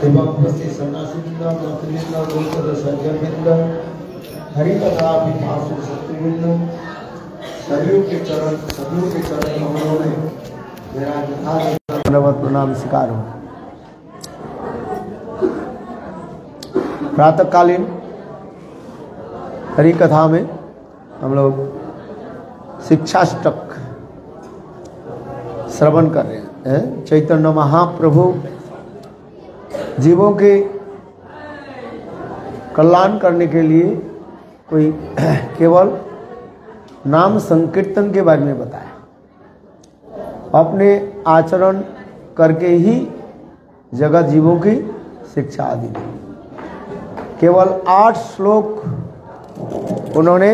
एवं उपस्थित सन्यासीवृंद, मंत्रीवृंद, गुरुजन, सज्जनवृंद, हरिकथा पिपासु शत्रुवृंद, सभी के चरण कमलों में मेरा यथावत प्रणाम स्वीकार हो। प्रातःकालीन हरि कथा में हम लोग शिक्षाष्टक श्रवण कर रहे हैं। चैतन्य महाप्रभु जीवों के कल्याण करने के लिए कोई केवल नाम संकीर्तन के बारे में बताया, अपने आचरण करके ही जगत जीवों की शिक्षा आदि दी। केवल 8 श्लोक उन्होंने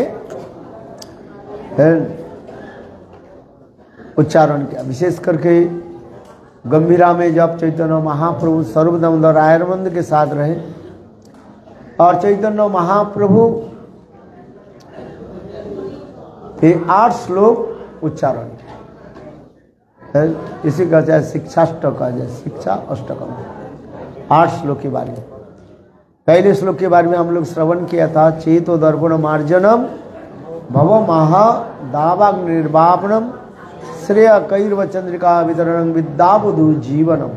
उच्चारण किया। विशेष करके गंभीरा में जब चैतन्य महाप्रभु सर्वदामोदर रायरमंद के साथ रहे और चैतन्य महाप्रभु ये 8 श्लोक उच्चारण किया। इसी का चाहे शिक्षाष्टक का जाए, शिक्षा अष्टकम 8 श्लोक के बारे में। पहले श्लोक के बारे में हम लोग श्रवण किया था। चेतो दर्पण मार्जनम भव महा दावाग निर्वापनम श्रेय कैर्व चंद्रिका वितरणं विद्याबुधु जीवनम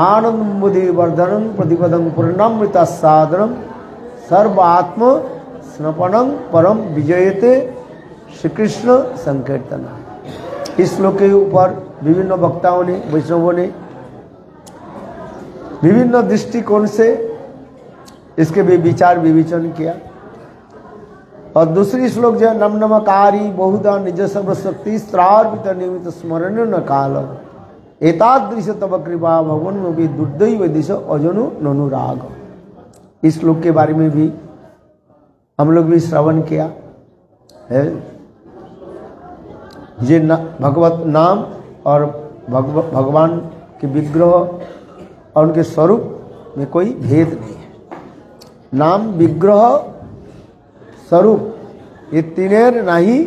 आनंद बुद्धि वर्धनम प्रतिपदं पूर्णामृत साधनम सर्वात्म स्नपनं परम विजयते श्री कृष्ण संकीर्तन। इस श्लोक के ऊपर विभिन्न वक्ताओं ने, वैष्णवों ने विभिन्न दृष्टिकोण से इसके भी विचार विवेचन किया। और दूसरी श्लोक जो है नम नमकारी बहुधा निज सर्व शक्ति स्त्रार्पित निमित स्मरण न काल एतादृश तब कृपा भगवन में भी दुर्दैव दिश अजनु ननुराग। इस श्लोक के बारे में भी हम लोग भी श्रवण किया है। ये भगवत नाम और भगवान के विग्रह और उनके स्वरूप में कोई भेद नहीं है। नाम विग्रह स्वरूप ये तीनेर नहीं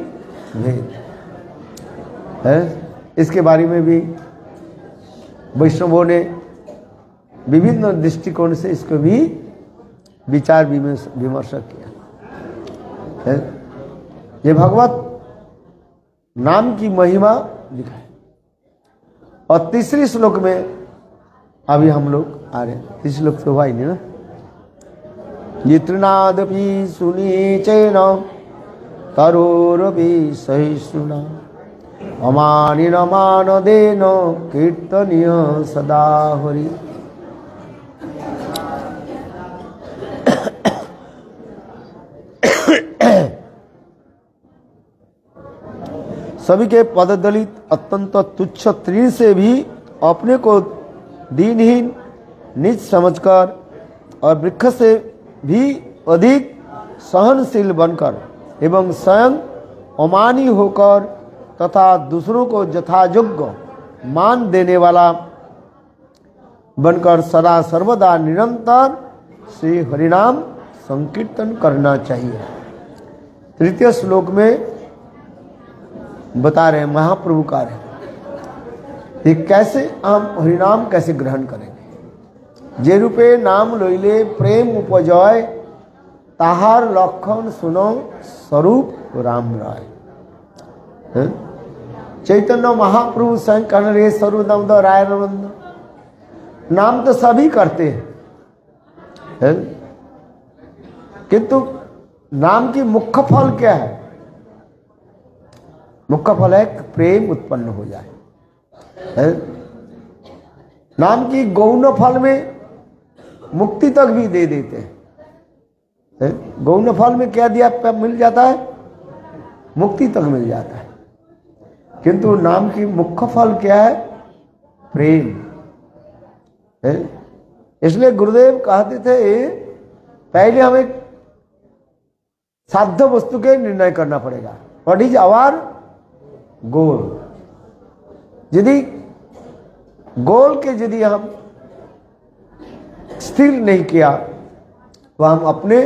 भेद है। इसके बारे में भी वैष्णवों ने विभिन्न दृष्टिकोण से इसको भी विचार विमर्श किया है। ये भगवत नाम की महिमा लिखा है। और तीसरी श्लोक में अभी हम लोग आ रहे हैं। तीसरी श्लोक तो हुआ ही नहीं ना। यित्रनादपि सुनीचेन तरोरपि सहिष्णुना अमानिन मानदेन कीर्तनीय सदा हरि। सभी के पददलित अत्यंत तुच्छ तीर से भी अपने को दीनहीन नीच समझकर और वृक्ष से भी अधिक सहनशील बनकर एवं स्वयं अमानी होकर तथा दूसरों को यथायोग्य मान देने वाला बनकर सदा सर्वदा निरंतर श्री हरिनाम संकीर्तन करना चाहिए। तृतीय श्लोक में बता रहे हैं महाप्रभु कार्य ये कैसे हम हरिनाम कैसे ग्रहण करेंगे। जे रूपे नाम लइले प्रेम उपजय ताहार लक्षण सुनो स्वरूप राम राय। चैतन्य महाप्रभु स्वयं कह रहे सर्वदामोदर रायरमंद। नाम तो सभी करते हैं किंतु नाम की मुख्य फल क्या है? मुख्य फल है प्रेम उत्पन्न हो जाए। नाम की गौण फल में मुक्ति तक भी दे देते हैं। गौण फल में क्या दिया मिल जाता है? मुक्ति तक मिल जाता है। किंतु नाम की मुख्य फल क्या है? प्रेम है। इसलिए गुरुदेव कहते थे पहले हमें साध्य वस्तु के निर्णय करना पड़ेगा। What is our goal. यदि गोल के यदि हम स्थिर नहीं किया तो हम अपने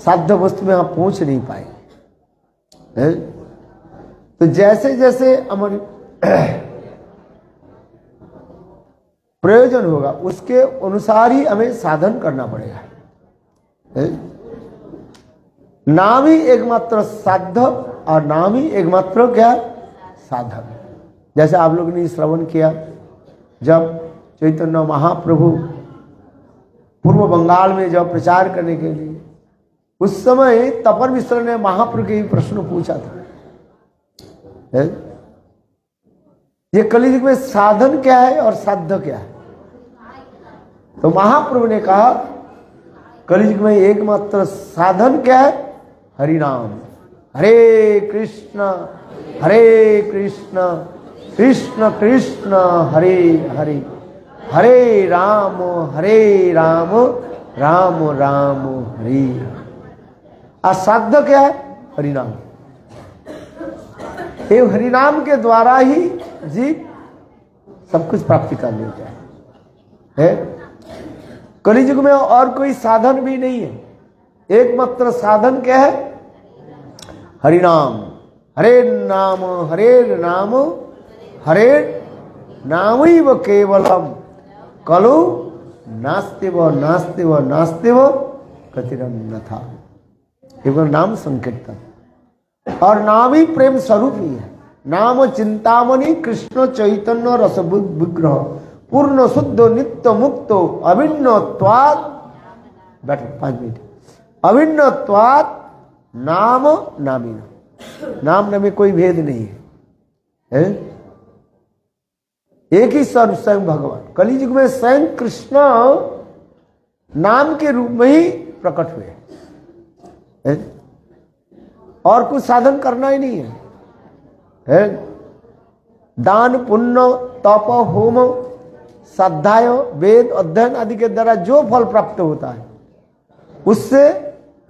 साध्य वस्तु में हम पहुंच नहीं पाएंगे। तो जैसे जैसे हमारी प्रयोजन होगा उसके अनुसार ही हमें साधन करना पड़ेगा। नाम ही एकमात्र साध्य और नाम ही एकमात्र क्या साधन। जैसे आप लोगों ने श्रवण किया जब चैतन्य महाप्रभु पूर्व बंगाल में जब प्रचार करने के लिए, उस समय तपन मिश्र ने महाप्रभु के प्रश्न पूछा था, ये कलियुग में साधन क्या है और साध्य क्या है। तो महाप्रभु ने कहा कलियुग में एकमात्र साधन क्या है, हरि नाम। हरे कृष्ण कृष्ण कृष्ण हरे हरे, हरे राम राम राम हरे। असाध्य क्या है, हरिनाम। ये हरिनाम के द्वारा ही जीव सब कुछ प्राप्ति कर लेता है। कलियुग में और कोई साधन भी नहीं है, एकमात्र साधन क्या है, हरिनाम। हरे नाम नामैव केवलम कलु नास्तिव कतिरन्यथा। केवल नाम संकीर्तन और नाम ही प्रेम स्वरूप ही है। नाम चिंतामणि कृष्ण चैतन्य रस विग्रह पूर्ण शुद्ध नित्य मुक्तो अभिन्नत्वात्, बैठो 5 मिनट, अभिन्नत्वात् नाम नामिना। नाम में कोई भेद नहीं है, एक ही स्वयं भगवान। कलियुग में स्वयं कृष्ण नाम के रूप में ही प्रकट हुए, और कुछ साधन करना ही नहीं है। दान पुण्य तप होम श्रद्धाय वेद अध्ययन आदि के द्वारा जो फल प्राप्त होता है, उससे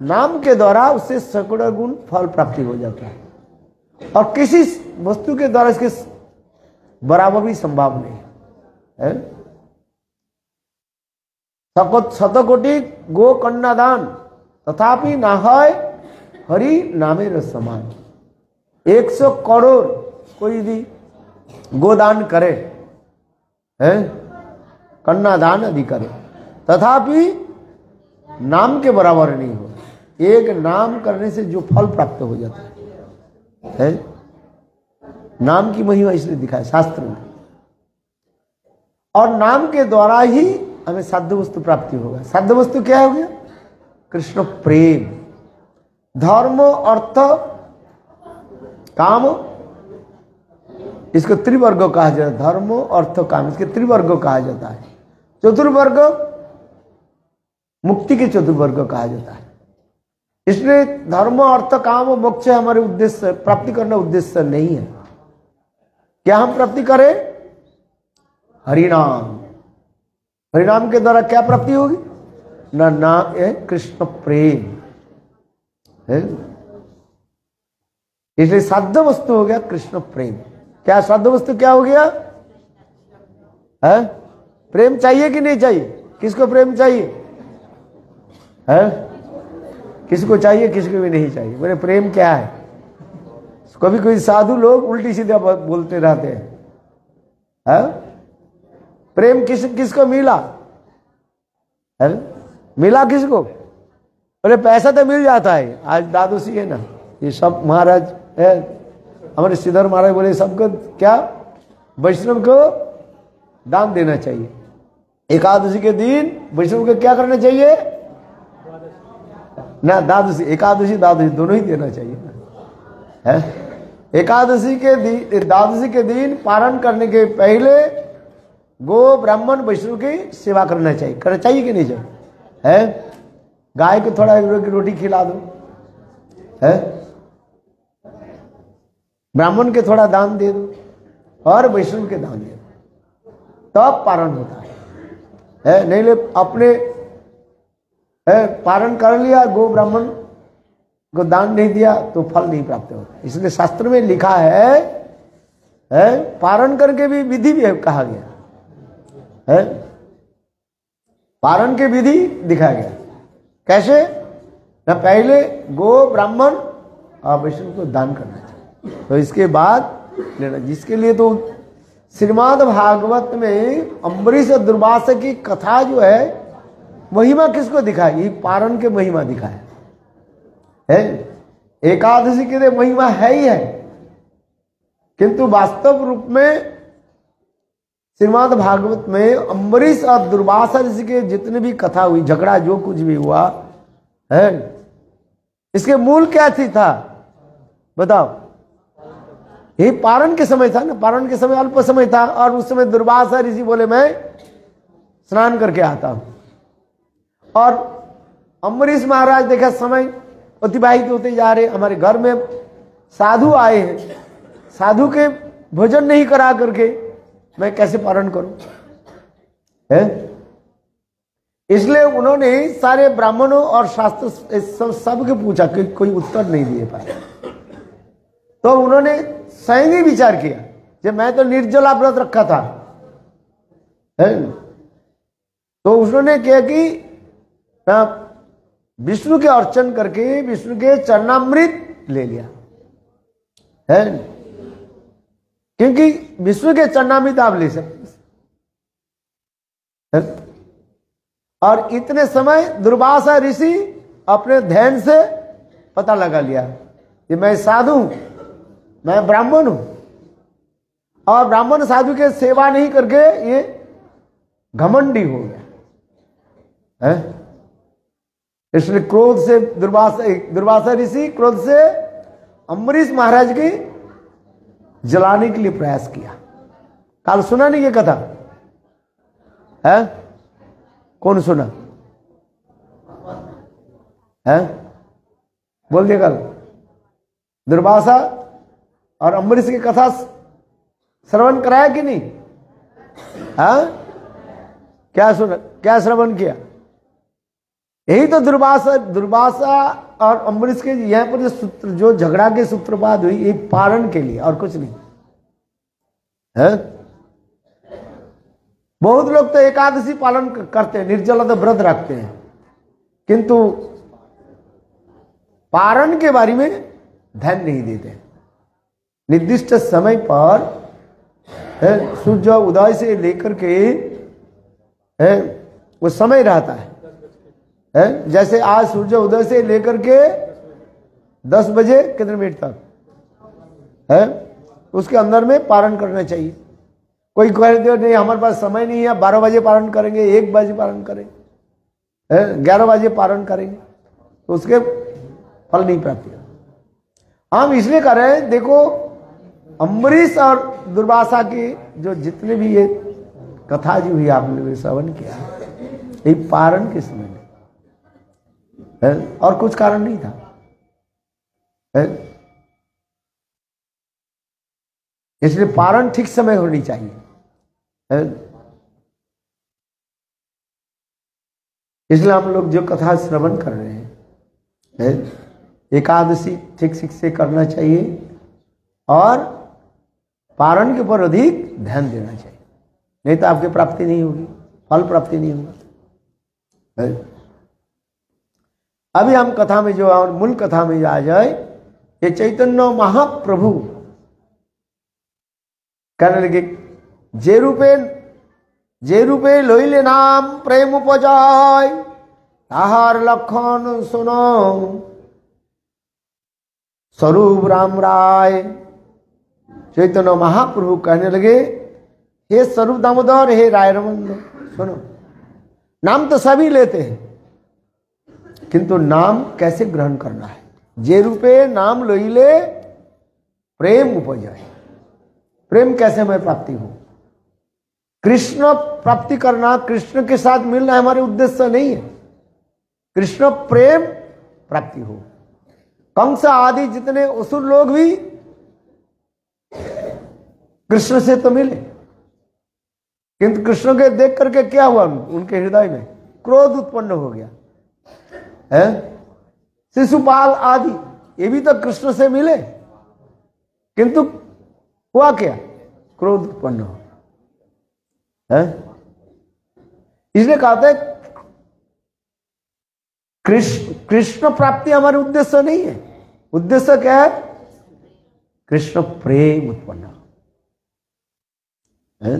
नाम के द्वारा उससे सैकड़ों गुण फल प्राप्ति हो जाता है, और किसी वस्तु के द्वारा इसके बराबर भी संभव नहीं है। शतकोटि गो कन्यादान तथापि ना है हरि नामेर समान। 100 करोड़ कोई भी गोदान करे, कन्यादान आदि करे, तथापि नाम के बराबर नहीं हो। एक नाम करने से जो फल प्राप्त हो जाता है, नाम की महिमा इसलिए दिखाया शास्त्र में। और नाम के द्वारा ही हमें साध्य वस्तु प्राप्ति होगा। साध्य वस्तु क्या हो गया, कृष्ण प्रेम। धर्म अर्थ काम, इसको त्रिवर्ग कहा जाता है। धर्म अर्थ काम, इसके त्रिवर्ग कहा जाता है। चतुर्वर्ग मुक्ति के चतुर्वर्ग कहा जाता है। इसलिए धर्म अर्थ काम मोक्ष हमारे उद्देश्य, प्राप्ति करना उद्देश्य नहीं है। क्या हम प्राप्ति करें, हरिनाम। हरिनाम के द्वारा क्या प्राप्ति होगी, ना नाम है कृष्ण प्रेम है। इसलिए साध्य वस्तु हो गया कृष्ण प्रेम। क्या साध्य वस्तु क्या हो गया है, प्रेम चाहिए कि नहीं चाहिए, किसको प्रेम चाहिए है, किसको चाहिए, किसको भी नहीं चाहिए। बोले प्रेम क्या है। कभी कोई साधु लोग उल्टी सीधा बोलते रहते हैं, प्रेम किसको मिला है, मिला किसको, बोले पैसा तो मिल जाता है। आज दादू सी है ना, ये सब महाराज है हमारे श्रीधर महाराज बोले सबको क्या, वैष्णव को दान देना चाहिए। एकादशी के दिन वैष्णव को क्या करना चाहिए ना, द्वादशी एकादशी द्वादशी दोनों ही देना चाहिए है। एकादशी के दिन द्वादशी के दिन पारण करने के पहले गो ब्राह्मण वैष्णव की सेवा करना चाहिए। करना चाहिए कि नहीं चाहिए है। गाय को थोड़ा रोटी खिला दो है, ब्राह्मण के थोड़ा दान दे दो और वैष्णव के दान दे दो, तब पारण होता है। नहीं ले अपने पारण कर लिया, गो ब्राह्मण को दान नहीं दिया तो फल नहीं प्राप्त होता। इसलिए शास्त्र में लिखा है पारण करके भी विधि भी कहा गया है, पारण के विधि दिखाया गया। कैसे ना, पहले गो ब्राह्मण और वैष्णव को दान करना चाहिए, तो इसके बाद लेना। जिसके लिए तो श्रीमद् भागवत में अम्बरीश और दुर्वासा की कथा जो है, महिमा किसको दिखाई? ये पारण के महिमा दिखाया है। एकादशी के लिए महिमा है ही है, किंतु वास्तव रूप में श्रीमद् भागवत में अम्बरीश और दुर्वासा ऋषि के जितने भी कथा हुई, झगड़ा जो कुछ भी हुआ है, इसके मूल क्या थी था बताओ? यही पारण के समय था ना। पारण के समय अल्प समय था, और उस समय दुर्वासा ऋषि बोले मैं स्नान करके आता हूं, और अम्बरीश महाराज देखा समय अतिबाहित होते जा रहे, हमारे घर में साधु आए हैं, साधु के भोजन नहीं करा करके मैं कैसे पारण करूं है? इसलिए उन्होंने सारे ब्राह्मणों और शास्त्र सबके पूछा कि कोई उत्तर नहीं दिए पाए। तो उन्होंने स्वयं ही विचार किया कि मैं तो निर्जला व्रत रखा था है? तो उन्होंने किया कि विष्णु के अर्चन करके विष्णु के चरणामृत ले लिया है, क्योंकि विष्णु के चरणामृत आप ले सकते। और इतने समय दुर्वासा ऋषि अपने ध्यान से पता लगा लिया कि मैं साधु हूं, मैं ब्राह्मण हूं, और ब्राह्मण साधु के सेवा नहीं करके ये घमंडी हो गया है। इसलिए क्रोध से दुर्वासा ऋषि क्रोध से अम्बरीश महाराज की जलाने के लिए प्रयास किया। कल सुना नहीं ये कथा है? कौन सुना है? बोल दिया। कल दुर्वासा और अम्बरीश की कथा श्रवण कराया कि नहीं? हाँ, क्या सुना, क्या श्रवण किया? यही तो दुर्वासा और अम्बरीश के यहाँ पर जो सूत्र, जो झगड़ा के सूत्रपात हुई, ये पारण के लिए और कुछ नहीं है। बहुत लोग तो एकादशी पालन करते हैं, निर्जला व्रत रखते हैं, किंतु पारण के बारे में ध्यान नहीं देते। निर्दिष्ट समय पर सूर्य उदय से लेकर के वो समय रहता है। जैसे आज सूर्य उदय से लेकर के 10 बजे कितने मिनट तक है, उसके अंदर में पारण करना चाहिए। कोई कहते नहीं हमारे पास समय नहीं है, 12 बजे पारण करेंगे, 1 बजे पारण करेंगे, 11 बजे पारण करेंगे, तो उसके फल नहीं प्राप्त होगा। हम इसलिए कर रहे हैं, देखो अम्बरीश और दुर्वासा के जो जितने भी ये कथा जो हुई आपने श्रवण किया, ये पारण के समय में है, और कुछ कारण नहीं था है? इसलिए पारण ठीक समय होनी चाहिए है? इसलिए हम लोग जो कथा श्रवण कर रहे हैं है? एकादशी ठीक से करना चाहिए, और पारण के ऊपर अधिक ध्यान देना चाहिए, नहीं तो आपकी प्राप्ति नहीं होगी, फल प्राप्ति नहीं होगा है? अभी हम कथा में जो मूल कथा में आ जाए, ये चैतन्य महाप्रभु कहने लगे, जे रूपे लइले नाम प्रेम उपजाय, ताहार लक्षण सुनो स्वरूप राम राय। चैतन्य महाप्रभु कहने लगे, हे स्वरूप दामोदर, हे राय रमन, सुनो, नाम तो सभी लेते हैं, किंतु नाम कैसे ग्रहण करना है। जे रूपे नाम लोइले प्रेम उपजाए, प्रेम कैसे हमें प्राप्ति हो। कृष्ण प्राप्ति करना, कृष्ण के साथ मिलना हमारे उद्देश्य नहीं है, कृष्ण प्रेम प्राप्ति हो। कंस आदि जितने असुर लोग भी कृष्ण से तो मिले, किंतु कृष्ण के देख करके क्या हुआ, उनके हृदय में क्रोध उत्पन्न हो गया है। शिशुपाल आदि ये भी तो कृष्ण से मिले, किंतु हुआ क्या, क्रोध उत्पन्न हो है। इसलिए कहते हैं कृष्ण प्राप्ति हमारे उद्देश्य नहीं है, उद्देश्य क्या है, कृष्ण प्रेम उत्पन्न। है?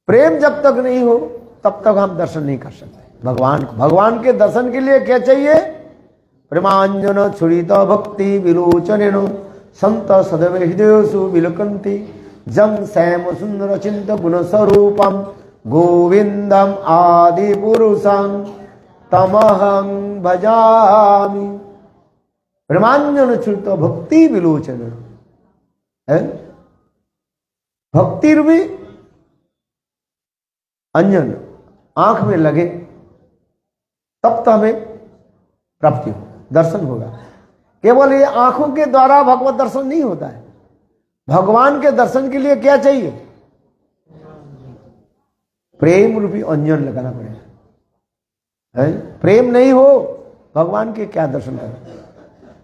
प्रेम जब तक नहीं हो तब तक हम दर्शन नहीं कर सकते भगवान को। भगवान के दर्शन के लिए क्या चाहिए? प्रेमांजन छुरित भक्ति विलोचन संत सदैव हृदयसु विलकंती जम श्याम सुंदर चिंत गुण स्वरूपम गोविंदम आदि पुरुषं तमहं भजामि। प्रेमांजन छुरित भक्ति विलोचन है, भक्ति रूपी अंजन आंख में लगे तब तो हमें प्राप्ति हो, दर्शन होगा। केवल ये आंखों के द्वारा भगवत दर्शन नहीं होता है। भगवान के दर्शन के लिए क्या चाहिए? प्रेम रूपी अंजन लगाना पड़ेगा, है? प्रेम नहीं हो भगवान के क्या दर्शन करें?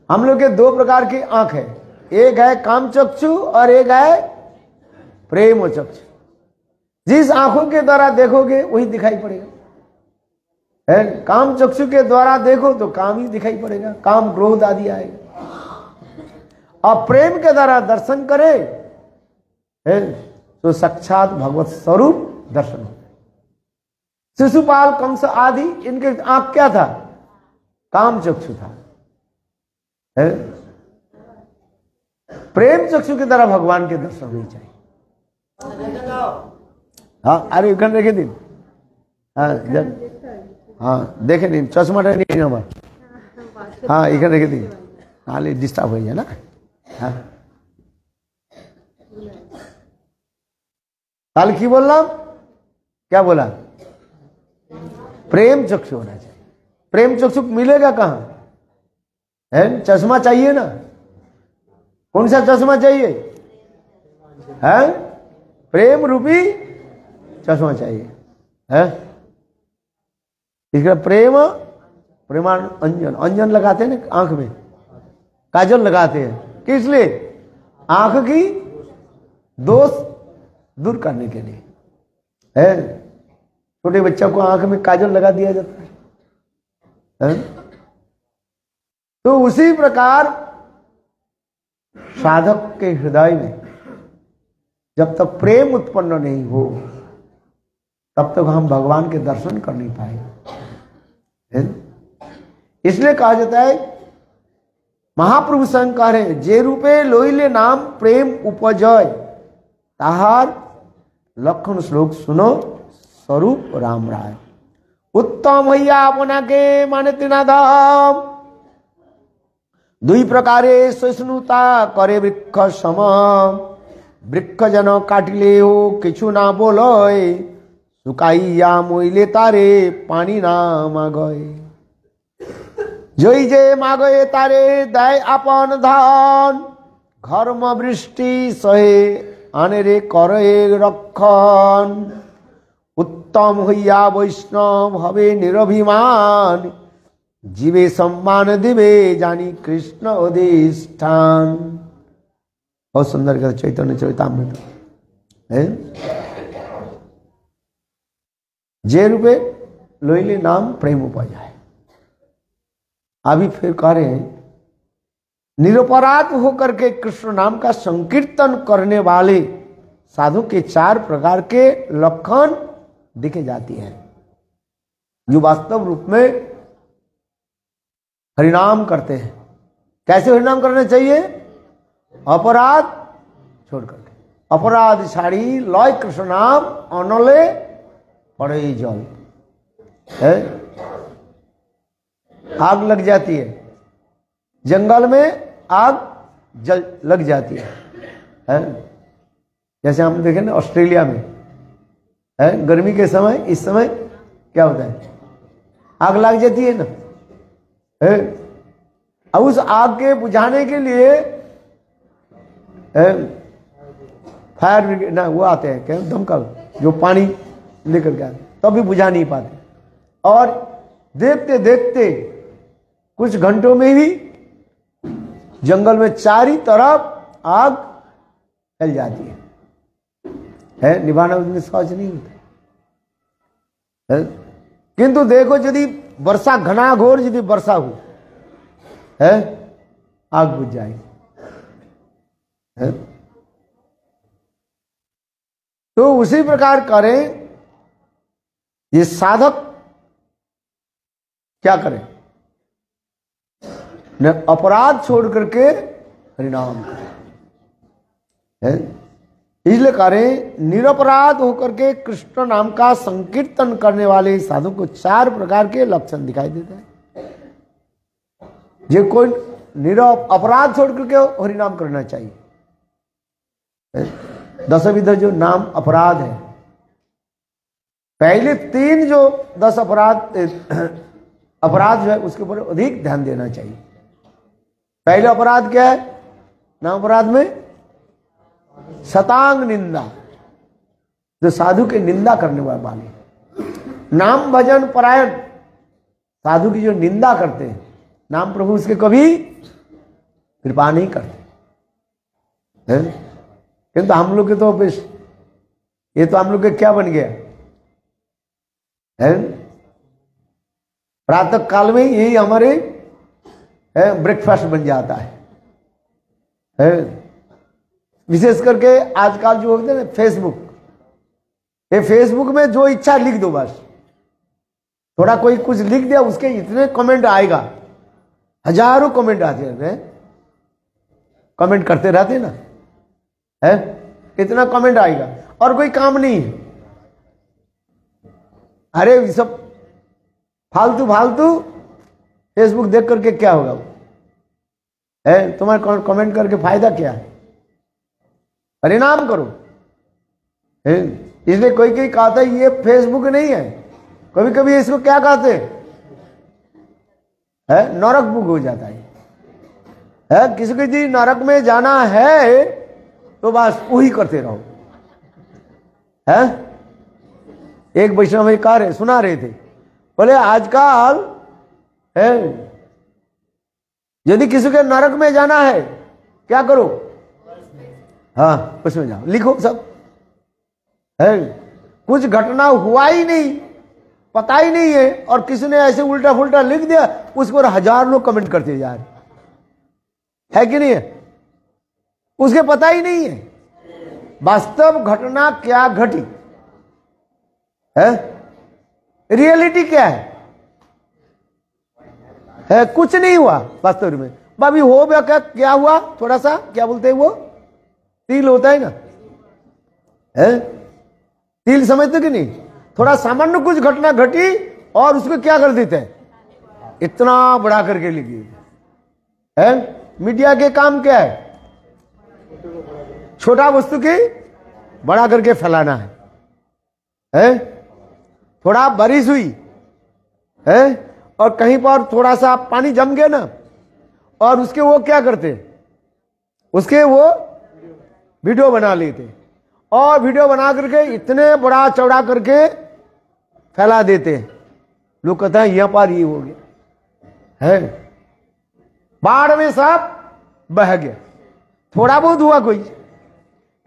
हम लोग के दो प्रकार की आंख है, एक है काम चक्षु और एक है प्रेम चक्षु। जिस आंखों के द्वारा देखोगे वही दिखाई पड़ेगा, है? काम चक्षु के द्वारा देखो तो काम ही दिखाई पड़ेगा, काम क्रोध आदि आएगा। और प्रेम के द्वारा दर्शन करे, है? तो साक्षात भगवत स्वरूप दर्शन हो। शिशुपाल कंस आदि इनके आंख क्या था? काम चक्षु था, है? प्रेम चक्षु के द्वारा भगवान के दर्शन होने चाहिए। हाँ, अरे इधर देखे दिन, हाँ इधर, हाँ देखे दिन, चश्मा नहीं हमारा, हाँ इधर देखे दिन, हाँ ले डिस्टर्ब हो जाए ना। हाँ कल की बोलना, क्या बोला? प्रेम चक्षु होना चाहिए। प्रेम चक्षु मिलेगा कहां? है? चश्मा चाहिए ना। कौन सा चश्मा चाहिए? है? प्रेम रूपी चश्मा चाहिए, है? इसका प्रेम प्रेमान अंजन, अंजन लगाते हैं ना आंख में, काजल लगाते हैं, किस लिए? आंख की दोष दूर करने के लिए, है? छोटे बच्चों को आंख में काजल लगा दिया जाता है? तो उसी प्रकार साधक के हृदय में जब तक प्रेम उत्पन्न नहीं हो तब तक हम भगवान के दर्शन कर नहीं पाए। इसलिए कहा जाता है, महाप्रभु शंकर है जे रूपे लोइले नाम प्रेम उपजय ताहार लक्षण श्लोक सुनो स्वरूप राम राय। उत्तम हইয়া আপনাকে मानते ना धाम दुई प्रकारे सहिष्णुता करे वृक्ष सम वृक्ष जन काटिलेও কিছু না বলয় শুকাইয়া মইলে তারে পানি না মাগয় জয় যে মাগয়ে তারে দেয় আপন ধান ঘর্ম বৃষ্টি সহে আনেরে করে রক্ষণ उत्तम हইয়া वैष्णव हवे निरभिमान जीवे सम्मान दिवे जानी कृष्ण अधिष्ठान। बहुत सुंदर कहते चैतन्य चरितामृत है। जे रूपे लोइले नाम प्रेम उपजाए। अभी फिर कह रहे हैं, निरपराध होकर के कृष्ण नाम का संकीर्तन करने वाले साधु के चार प्रकार के लक्षण दिखे जाती है, जो वास्तव रूप में हरिनाम करते हैं। कैसे हरिनाम करना चाहिए? अपराध छोड़ करके, अपराध छाड़ी लय कृष्ण नाम अनले पड़े जल, है? आग लग जाती है, जंगल में आग जल लग जाती है? जैसे हम देखें ना ऑस्ट्रेलिया में, है? गर्मी के समय, इस समय क्या होता है? आग लग जाती है ना, है? अब उस आग के बुझाने के लिए फायर ब्रिगेड ना वो आते हैं, क्या दमकल, जो पानी लेकर के आते, तब भी बुझा नहीं पाते। और देखते देखते कुछ घंटों में ही जंगल में चारी तरफ आग फैल जाती है? निभाना उसमें सहज नहीं होता है? किंतु देखो यदि वर्षा घनाघोर यदि वर्षा हो, है? आग बुझ जाएगी, है? तो उसी प्रकार करें, ये साधक क्या करें, न अपराध छोड़ करके हरिनाम करें। इसलिए करें, निरपराध होकर के कृष्ण नाम का संकीर्तन करने वाले साधु को 4 प्रकार के लक्षण दिखाई देते हैं। जो कोई अपराध छोड़ करके हरिनाम करना चाहिए। 10 विध जो नाम अपराध है, पहले 3 जो 10 अपराध जो है उसके ऊपर अधिक ध्यान देना चाहिए। पहला अपराध क्या है? नाम अपराध में शतांग निंदा, जो साधु की निंदा करने वाले। नाम भजन परायण, साधु की जो निंदा करते हैं, नाम प्रभु उसके कभी कृपा नहीं करते हैं। किंतु हम लोग के तो ये तो हम लोग के क्या बन गया है, प्रातः काल में यही हमारे ब्रेकफास्ट बन जाता है। विशेष करके आजकल जो होते हैं ना फेसबुक, ये फेसबुक में जो इच्छा लिख दो, बस थोड़ा कोई कुछ लिख दिया, उसके इतने कमेंट आएगा, हजारों कमेंट आते हैं, कमेंट करते रहते ना है, इतना कमेंट आएगा और कोई काम नहीं है। अरे ये सब फालतू फालतू फेसबुक देख करके क्या होगा है, तुम्हारे कमेंट करके फायदा क्या है? परिणाम करो। इसलिए कोई कोई कहता है ये फेसबुक नहीं है, कभी कभी इसको क्या कहते है, नरक बुक हो जाता है। किसी को यदि नरक में जाना है तो बस वही करते रहो। है एक वैष्णव सुना रहे थे, बोले आजकल है यदि किसी के नरक में जाना है क्या करो? हाँ उसमें जाओ, लिखो सब है। कुछ घटना हुआ ही नहीं, पता ही नहीं है, और किसी ने ऐसे उल्टा फुल्टा लिख दिया, उस पर 1000 लोग कमेंट करते जा रहे है कि नहीं है? उसके पता ही नहीं है वास्तव घटना क्या घटी है, रियलिटी क्या है कुछ नहीं हुआ वास्तव में। अभी हो गया क्या हुआ, थोड़ा सा क्या बोलते हैं वो तिल होता है ना, है तिल समझते कि नहीं? थोड़ा सामान्य कुछ घटना घटी और उसको क्या कर देते हैं, इतना बड़ा करके लिख दिए है। मीडिया के काम क्या है? छोटा वस्तु की बड़ा करके फैलाना है। थोड़ा बारिश हुई है और कहीं पर थोड़ा सा पानी जम गया ना, और उसके वो क्या करते, उसके वो वीडियो बना लेते, और वीडियो बना करके इतने बड़ा चौड़ा करके फैला देते हैं। लोग कहते हैं यहां पर ये हो गया है, बाढ़ में सब बह गया। थोड़ा बहुत हुआ कोई,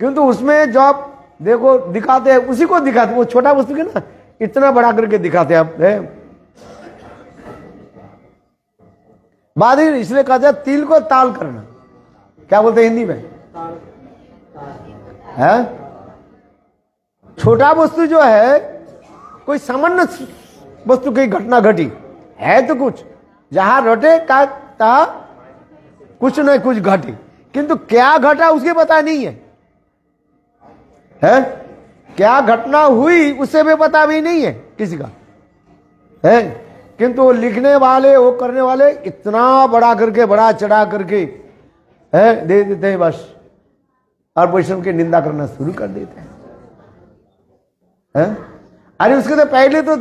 किंतु उसमें जब देखो दिखाते हैं, उसी को दिखाते, वो छोटा वस्तु के ना इतना बड़ा करके दिखाते हैं आप है। बाद ही इसलिए कहते हैं तिल को ताल करना, क्या बोलते हैं हिंदी में है? छोटा वस्तु जो है, कोई सामान्य वस्तु की घटना घटी है तो कुछ जहां रटे का कुछ न कुछ घटी, किंतु क्या घटा उसके पता नहीं है? क्या घटना हुई उससे भी पता भी नहीं है किसी का है। किंतु वो लिखने वाले, वो करने वाले इतना बड़ा करके, बड़ा चढ़ा करके है दे देते हैं बस, और वैष्णव की निंदा करना शुरू कर देते हैं। अरे उसके तो पहले तो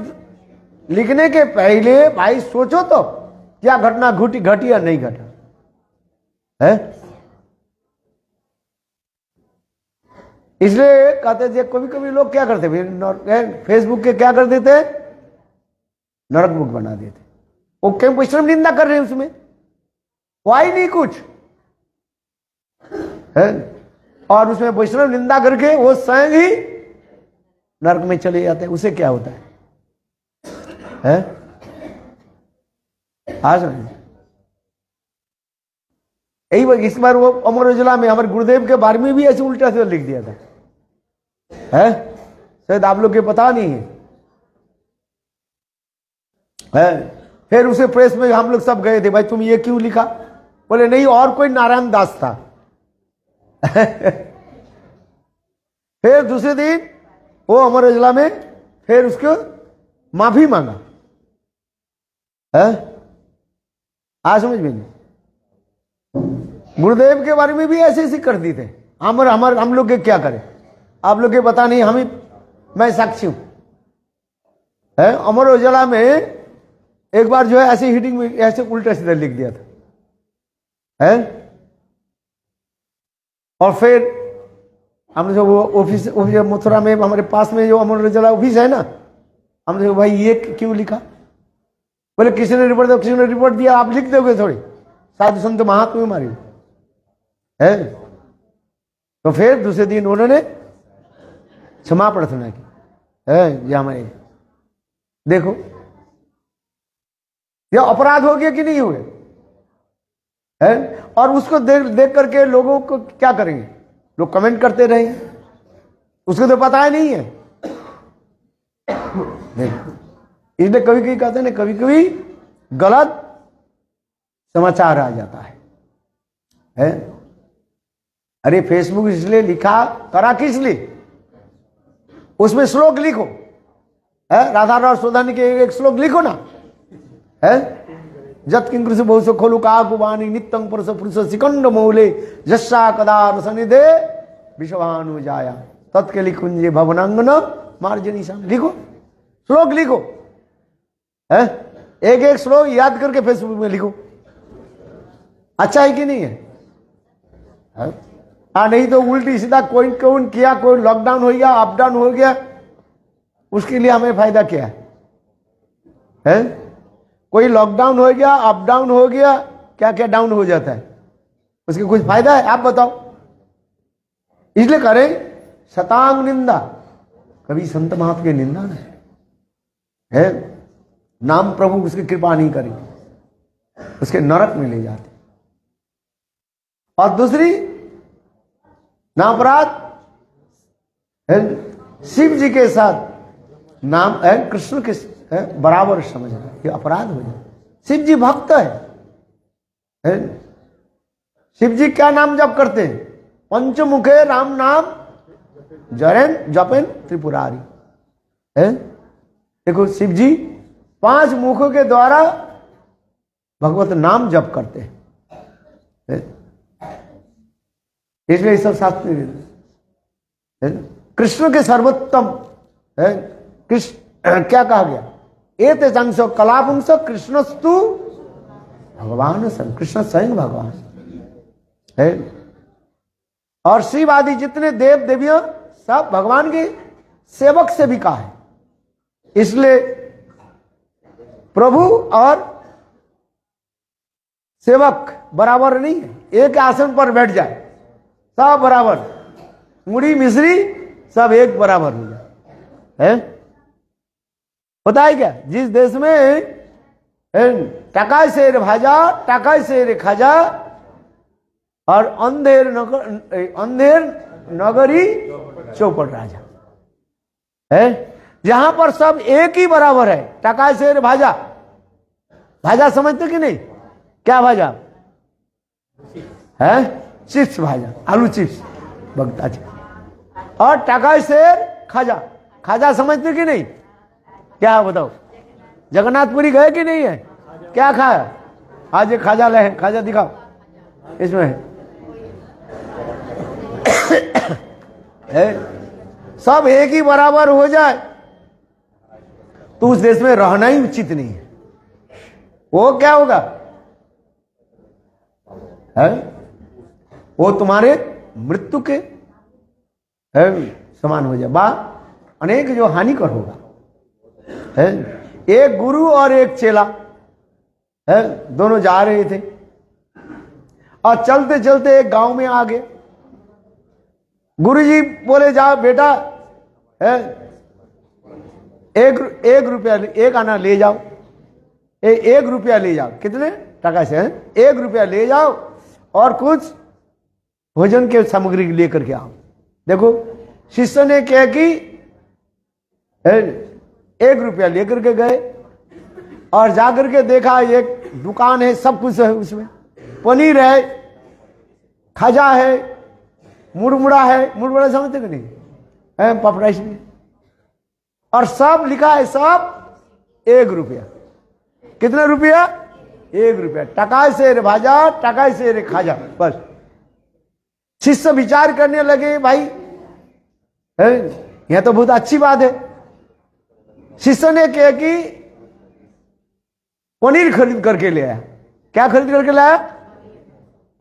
लिखने के पहले भाई सोचो तो क्या घटना घटी या नहीं घटा है। इसलिए कहते थे कभी कभी लोग क्या करते, फेसबुक के क्या कर देते, नरक बुक बना देते। वो क्यों? वैष्णव निंदा कर रहे हैं उसमें, हुआ ही नहीं कुछ है, और उसमें वैष्णव निंदा करके वो स्वयं ही नरक में चले जाते हैं। उसे क्या होता है? आज यही इस बार वो अमर उजला में हमारे गुरुदेव के बारे में भी ऐसे उल्टा से लिख दिया था है, शायद आप लोग के पता नहीं है। फिर उसे प्रेस में हम लोग सब गए थे, भाई तुम ये क्यों लिखा? बोले नहीं, और कोई नारायण दास था। फिर दूसरे दिन वो अमर उजाला में फिर उसको माफी मांगा है। आज समझ में नहीं। गुरुदेव के बारे में भी ऐसे ऐसे कर दी थे। हम लोग के क्या करें, आप लोग के पता नहीं, मैं साक्षी हूं। अमर उजाला में एक बार जो है ऐसे हीटिंग में ऐसे उल्टा सीधा लिख दिया था है। और फिर हमने जो वो ऑफिस मथुरा में हमारे पास में जो अमर उजाला ऑफिस है ना, हमने जो भाई ये क्यों लिखा? बोले किसी ने रिपोर्ट दिया, किसी ने रिपोर्ट दिया, आप लिख दोगे थोड़ी? साधु संत महात्मा मारी है। तो फिर दूसरे दिन उन्होंने क्षमा प्रार्थना की है। ये हमारे देखो, यह अपराध हो गया कि नहीं हो गया है। और उसको देख करके लोगों को क्या करेंगे, लोग कमेंट करते रहेंगे, उसको तो पता ही नहीं है। इसलिए कभी कभी कहते हैं ना, कभी कभी गलत समाचार आ जाता है। अरे फेसबुक इसलिए लिखा करा किस लिए? उसमें श्लोक लिखो है, राधा राव सोधानी के एक श्लोक लिखो ना है। जत किंकृष बहु सो खोलु का कुबानी नित्यं पुरुष पुरुष सिकंड मौले जस्सा कदा रसनिदे विश्वानु जाया तत्के लिखुंजे भवनांगन मार्जनी शाम। लिखो, श्लोक लिखो है, एक एक श्लोक याद करके फेसबुक में लिखो। अच्छा है कि नहीं है? नहीं तो उल्टी सीधा कोई किया, कोई लॉकडाउन हो गया, अपडाउन हो गया, उसके लिए हमें फायदा क्या है? कोई लॉकडाउन हो गया, अपडाउन हो गया, क्या क्या डाउन हो जाता है, उसके कुछ फायदा है? आप बताओ। इसलिए करें शतांग निंदा, कभी संत महात्मा की निंदा नहीं है। नाम प्रभु उसकी कृपा नहीं करेगी, उसके नरक में ले जाते। और दूसरी नापराध शिव जी के साथ नाम है कृष्ण के बराबर समझना, ये अपराध हो जाए। शिव जी भक्त है। शिव जी क्या नाम जप करते हैं? पंचमुखे राम नाम जरेन जपेन त्रिपुरारी है। देखो शिव जी 5 मुखों के द्वारा भगवत नाम जप करते हैं। इसलिए सब शास्त्र कृष्ण के सर्वोत्तम है। कृष्ण क्या कहा गया? एते अंश कलापुंस कृष्णस्तु भगवान सन, कृष्ण स्वयं भगवान है। और शिव आदि जितने देव देवियां सब भगवान के सेवक से भी कहा है। इसलिए प्रभु और सेवक बराबर नहीं है। एक आसन पर बैठ जाए सब बराबर, मुड़ी मिश्री सब एक बराबर हो जाए है। होता है क्या? जिस देश में टका शेर भाजा, टका शेर खाजा और अंधेर नगरी चौपट राजा है, जहां पर सब एक ही बराबर है। टका शेर भाजा, भाजा समझते कि नहीं? क्या भाजा है? चिप्स भाजा, आलू चिप्स बगता है। और टका शेर खाजा, खाजा समझते कि नहीं? क्या बताओ? जगन्नाथपुरी गए कि नहीं है? क्या खाया आज? ये खाजा ले, खाजा दिखाओ इसमें है। सब एक ही बराबर हो जाए तो उस देश में रहना ही उचित नहीं है। वो क्या होगा है? वो तुम्हारे मृत्यु के समान हो जाए, बा अनेक जो हानिकर होगा है। एक गुरु और एक चेला है, दोनों जा रहे थे और चलते चलते एक गांव में आ गए। गुरुजी बोले जाओ बेटा है, एक रुपया, एक आना ले जाओ, 1 रुपया ले जाओ। कितने टका से है? 1 रुपया ले जाओ और कुछ भोजन के सामग्री लेकर के आओ। देखो शिष्य ने क्या कि 1 रुपया लेकर के गए और जाकर के देखा एक दुकान है, सब कुछ है उसमें, पनीर है, खाजा है, मुड़मुड़ा है, मुड़मुड़ा समझते कि नहीं है, पपराइस भी, और सब लिखा है, सब 1 रुपया। कितना रुपया? 1 रुपया। टकाई से रे भाजा, टकाई से रे खाजा, बस। शिष्य विचार करने लगे, भाई यह तो बहुत अच्छी बात है। शिष्य ने क्या कि पनीर खरीद करके ले आया। क्या खरीद करके लाया?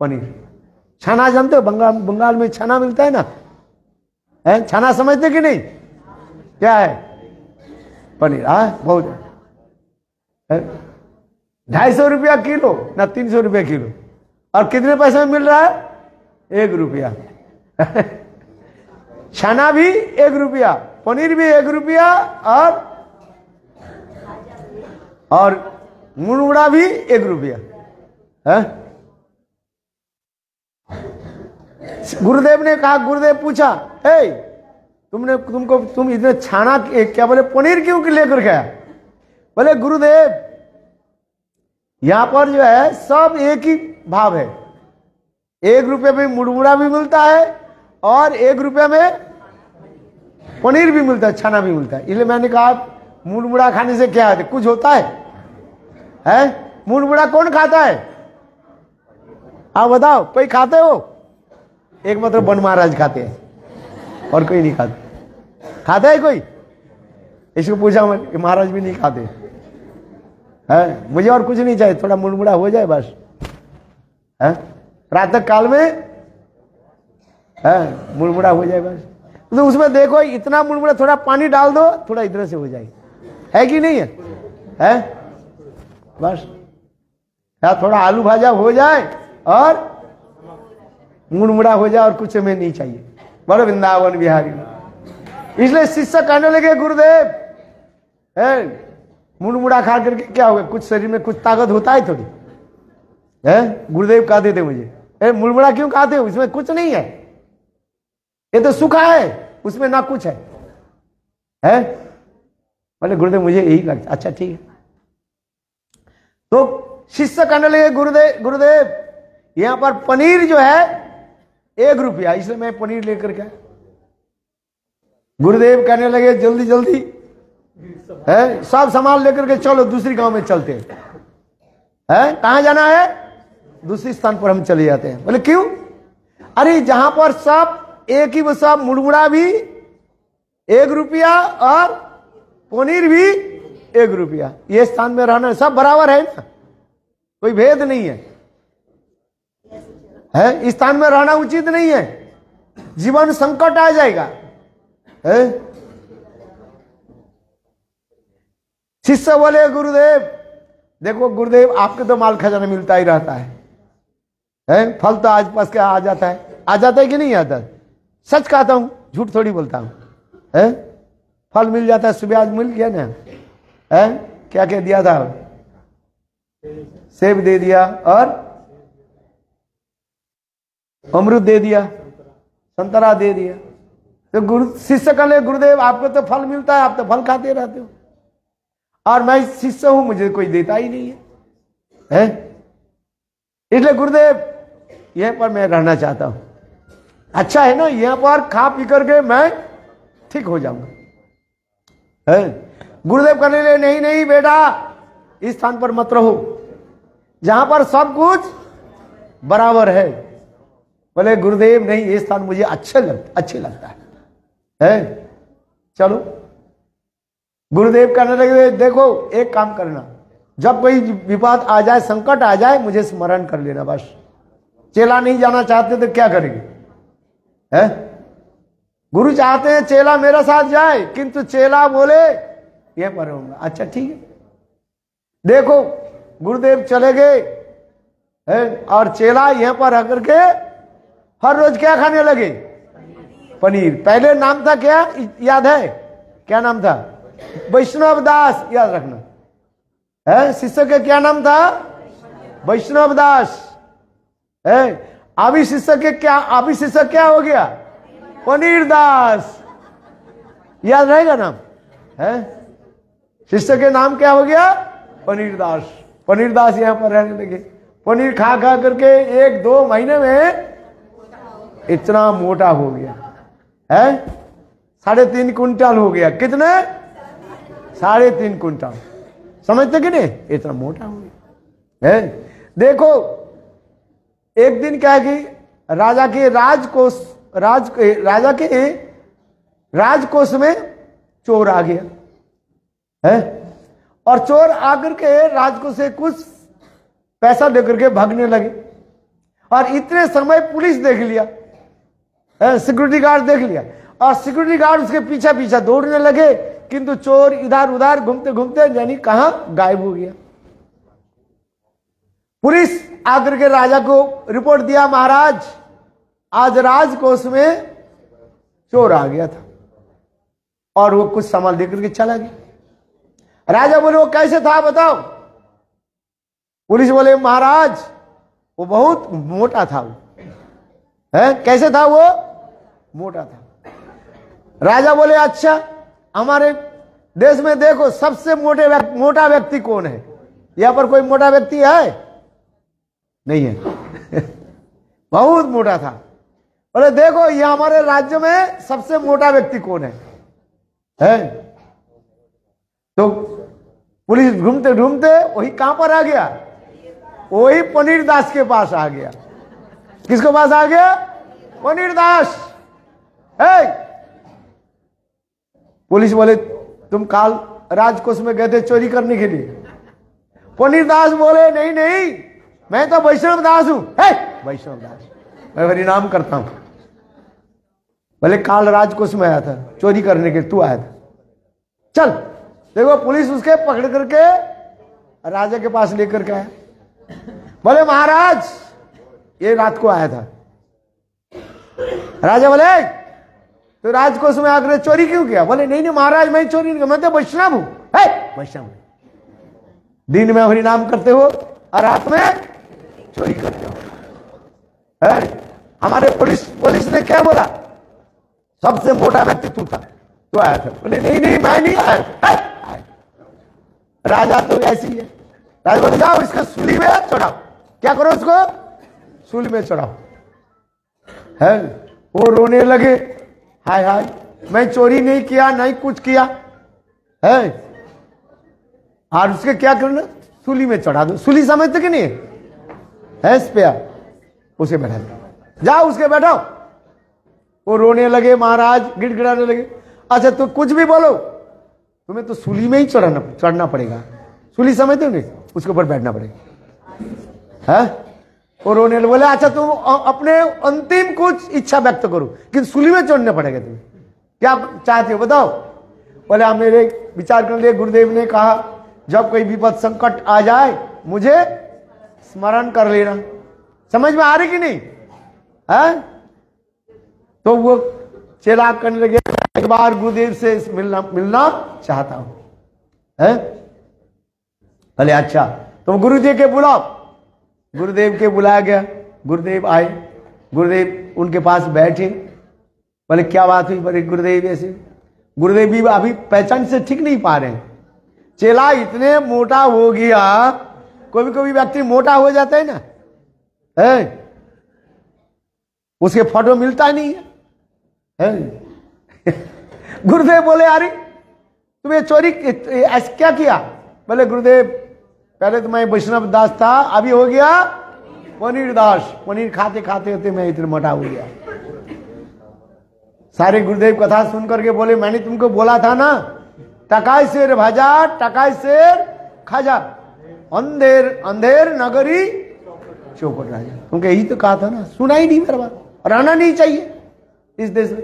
पनीर। छाना जानते हो? बंगाल में छाना मिलता है ना, है? छाना समझते कि नहीं? क्या है? पनीर। बहुत 250 रुपया किलो ना 300 रुपया किलो। और कितने पैसे में मिल रहा है? 1 रुपया। छाना भी 1 रुपया, पनीर भी 1 रुपया, और मुड़मुड़ा भी 1 रुपया। गुरुदेव ने कहा, गुरुदेव पूछा, तुम इतने छाना क्या बोले पनीर क्यों लेकर गया? बोले गुरुदेव यहां पर जो है सब एक ही भाव है। 1 रुपये में मुड़मुड़ा भी मिलता है और 1 रुपये में पनीर भी मिलता है, छाना भी मिलता है। इसलिए मैंने कहा मुड़मुड़ा खाने से क्या है, कुछ होता है? मुड़मुड़ा कौन खाता है? आप बताओ, कोई खाते हो? एक मतलब वन महाराज खाते हैं और कोई नहीं खाते। खाता है कोई? इसको पूछा मैं, महाराज भी नहीं खाते हैं। मुझे और कुछ नहीं चाहिए, थोड़ा मुड़मुड़ा हो जाए बस। प्रातः काल में मुड़मुड़ा हो जाए बस। तो उसमें देखो इतना मुड़मुड़ा, थोड़ा पानी डाल दो, थोड़ा इधर से हो जाए, है कि नहीं है? बस या थोड़ा आलू भाजा हो जाए और मुड़मुड़ा हो जाए, और कुछ हमें नहीं चाहिए। बड़े वृंदावन बिहारी। इसलिए शिष्य कहने लगे, गुरुदेव मुड़मुड़ा खा करके क्या होगा? कुछ शरीर में कुछ ताकत होता है थोड़ी, गुरुदेव कहते थे मुझे, मुड़मुड़ा क्यों खाते हो? इसमें कुछ नहीं है, ये तो सूखा है, उसमें ना कुछ है। बोले गुरुदेव मुझे यही लगता। अच्छा ठीक है। तो शिष्य कहने लगे, गुरुदेव यहां पर पनीर जो है 1 रुपया, इसलिए मैं पनीर लेकर के। गुरुदेव कहने लगे, जल्दी जल्दी सब सामान लेकर के चलो, दूसरी गांव में चलते हैं। कहां जाना है? दूसरी स्थान पर हम चले जाते हैं। बोले क्यों? अरे जहां पर सब एक ही, वो सब मुड़मुड़ा भी 1 रुपया और पनीर भी 1 रुपया, ये स्थान में रहना सब बराबर है ना, कोई भेद नहीं है। इस स्थान में रहना उचित नहीं है, जीवन संकट आ जाएगा। शिष्य बोले, गुरुदेव देखो गुरुदेव, आपके तो माल खजाना मिलता ही रहता है, फल तो आज पास क्या आ जाता है कि नहीं आता? सच कहता हूं, झूठ थोड़ी बोलता हूं। फल मिल जाता है, सुबह आज मिल गया ना। क्या क्या दिया था? सेब दे दिया और अमरूद दे दिया, संतरा दे दिया। तो गुरु शिष्य कहले, गुरुदेव आपको तो फल मिलता है, आप तो फल खाते रहते हो, और मैं शिष्य हूं, मुझे कोई देता ही नहीं है। इसलिए गुरुदेव यहां पर मैं रहना चाहता हूं। अच्छा है ना, यहां पर खा पी करके मैं ठीक हो जाऊंगा। गुरुदेव कहने लगे, नहीं नहीं बेटा, इस स्थान पर मत रहो जहां पर सब कुछ बराबर है। बोले गुरुदेव नहीं, ये स्थान मुझे अच्छे लगता है। चलो। गुरुदेव कहने लगे, देखो एक काम करना, जब कोई विपद आ जाए, संकट आ जाए, मुझे स्मरण कर लेना बस। चेला नहीं जाना चाहते तो क्या करेंगे? गुरु चाहते हैं चेला मेरे साथ जाए, किंतु चेला बोले ये पर रहूंगा। अच्छा ठीक है। देखो गुरुदेव चले गए और चेला यहां पर आकर के हर रोज क्या खाने लगे? पनीर। पहले नाम था क्या, याद है? क्या नाम था? वैष्णव दास, याद रखना। शिष्य के क्या नाम था? वैष्णव दास। अभी शिष्य क्या हो गया? पनीर दास। याद रहेगा नाम है? शिष्य के नाम क्या हो गया? पनीर दास। पनीर दास यहां पर रहने लगे। पनीर खा खा करके 1-2 महीने में इतना मोटा हो गया है, 3.5 कुंटल हो गया। कितने? 3.5 कुंटल। समझते कि नहीं? इतना मोटा हो गया है। देखो एक दिन क्या है कि राजा के राजकोष में चोर आ गया है, और चोर आकर के राजकोष से कुछ पैसा लेकर के भागने लगे। और इतने समय पुलिस देख लिया, सिक्योरिटी गार्ड देख लिया, और सिक्योरिटी गार्ड उसके पीछे पीछे दौड़ने लगे, किंतु चोर इधर उधर घूमते घूमते यानी कहां गायब हो गया। पुलिस आकर के राजा को रिपोर्ट दिया, महाराज आज राजकोष में चोर आ गया था, और वो कुछ सामान लेकर के चला गया। राजा बोले वो कैसे था बताओ? पुलिस बोले महाराज वो बहुत मोटा था। वो है कैसे था? वो मोटा था। राजा बोले अच्छा हमारे देश में देखो सबसे मोटा व्यक्ति कौन है? यहां पर कोई मोटा व्यक्ति है? नहीं है। बहुत मोटा था। बोले देखो ये हमारे राज्य में सबसे मोटा व्यक्ति कौन है? तो पुलिस घूमते घूमते वही कहां पर आ गया? वही पनीर दास के पास आ गया। किसके पास आ गया? पनीर दास। पुलिस बोले तुम काल राजकोष में गए थे चोरी करने के लिए। पनीर दास बोले नहीं नहीं मैं तो वैष्णव दास हूं। वैष्णव दास, मैं हरिनाम करता हूं। बोले काल राजकोष में आया था चोरी करने के, तू आया था, चल। देखो पुलिस उसके पकड़ करके राजा के पास लेकर के आया। बोले महाराज ये रात को आया था। राजा बोले तो राजकोष में आकर चोरी क्यों किया? बोले नहीं नहीं महाराज मैं चोरी नहीं किया, मैं तो वैष्णव हूं। वैष्णव दिन में हरिनाम करते हो और रात में चोरी करते हो। हमारे पुलिस ने क्या बोला? सबसे मोटा व्यक्ति तू था, तू आया था। बोले नहीं नहीं मैं नहीं आया। राजा तो ऐसी है। राजा बोले जाओ इसको सूली में चढ़ाओ। क्या करो? उसको सूली में चढ़ाओ। है वो रोने लगे, हाय हाय मैं चोरी नहीं किया, नहीं कुछ किया है। और उसके क्या करना? सूली में चढ़ा दो। सूली समझते कि नहीं है? स्पेयर, उसे बैठा दो, जाओ उसके बैठो। वो रोने लगे महाराज, गिड़गिड़ाने लगे। अच्छा तो कुछ भी बोलो, तुम्हें तो सूली में ही चढ़ना पड़ेगा। सूली समझते हो नहीं? उसके ऊपर बैठना पड़ेगा। है वो रोने लगे। बोले अच्छा तुम अपने अंतिम कुछ इच्छा व्यक्त करो कि सूली में चढ़ना पड़ेगा, तुम्हें क्या चाहते हो बताओ? बोले हम मेरे विचार करने लगे, गुरुदेव ने कहा जब कोई विपद संकट आ जाए मुझे स्मरण कर लेना। समझ में आ रही कि नहीं है? तो वो चेला करने लगे, एक बार गुरुदेव से मिलना चाहता हूं। है बोले अच्छा तो गुरुदेव के बुलाओ। गुरुदेव के बुलाया गया। गुरुदेव आए, गुरुदेव उनके पास बैठे। बोले क्या बात हुई? बोले गुरुदेव ऐसे। गुरुदेव भी अभी पहचान से ठीक नहीं पा रहे हैं। चेला इतने मोटा हो गया, कोई कोई व्यक्ति मोटा हो जाता है ना, है उसके फोटो मिलता नहीं है। गुरुदेव बोले अरे तुम्हें चोरी ऐसा क्या किया? बोले गुरुदेव पहले तो मैं वैष्णव दास था, अभी हो गया पनीर दास। पनीर खाते खाते होते मैं इतना मोटा हो गया। सारे गुरुदेव कथा सुन करके बोले मैंने तुमको बोला था ना, टकाई शेर भाजा टकाई शेर खाजा, अंधेर अंधेर नगरी चौपट राजा। तुमको यही तो कहा था ना, सुना ही नहीं मेरा बात, रहना नहीं चाहिए इस देश में,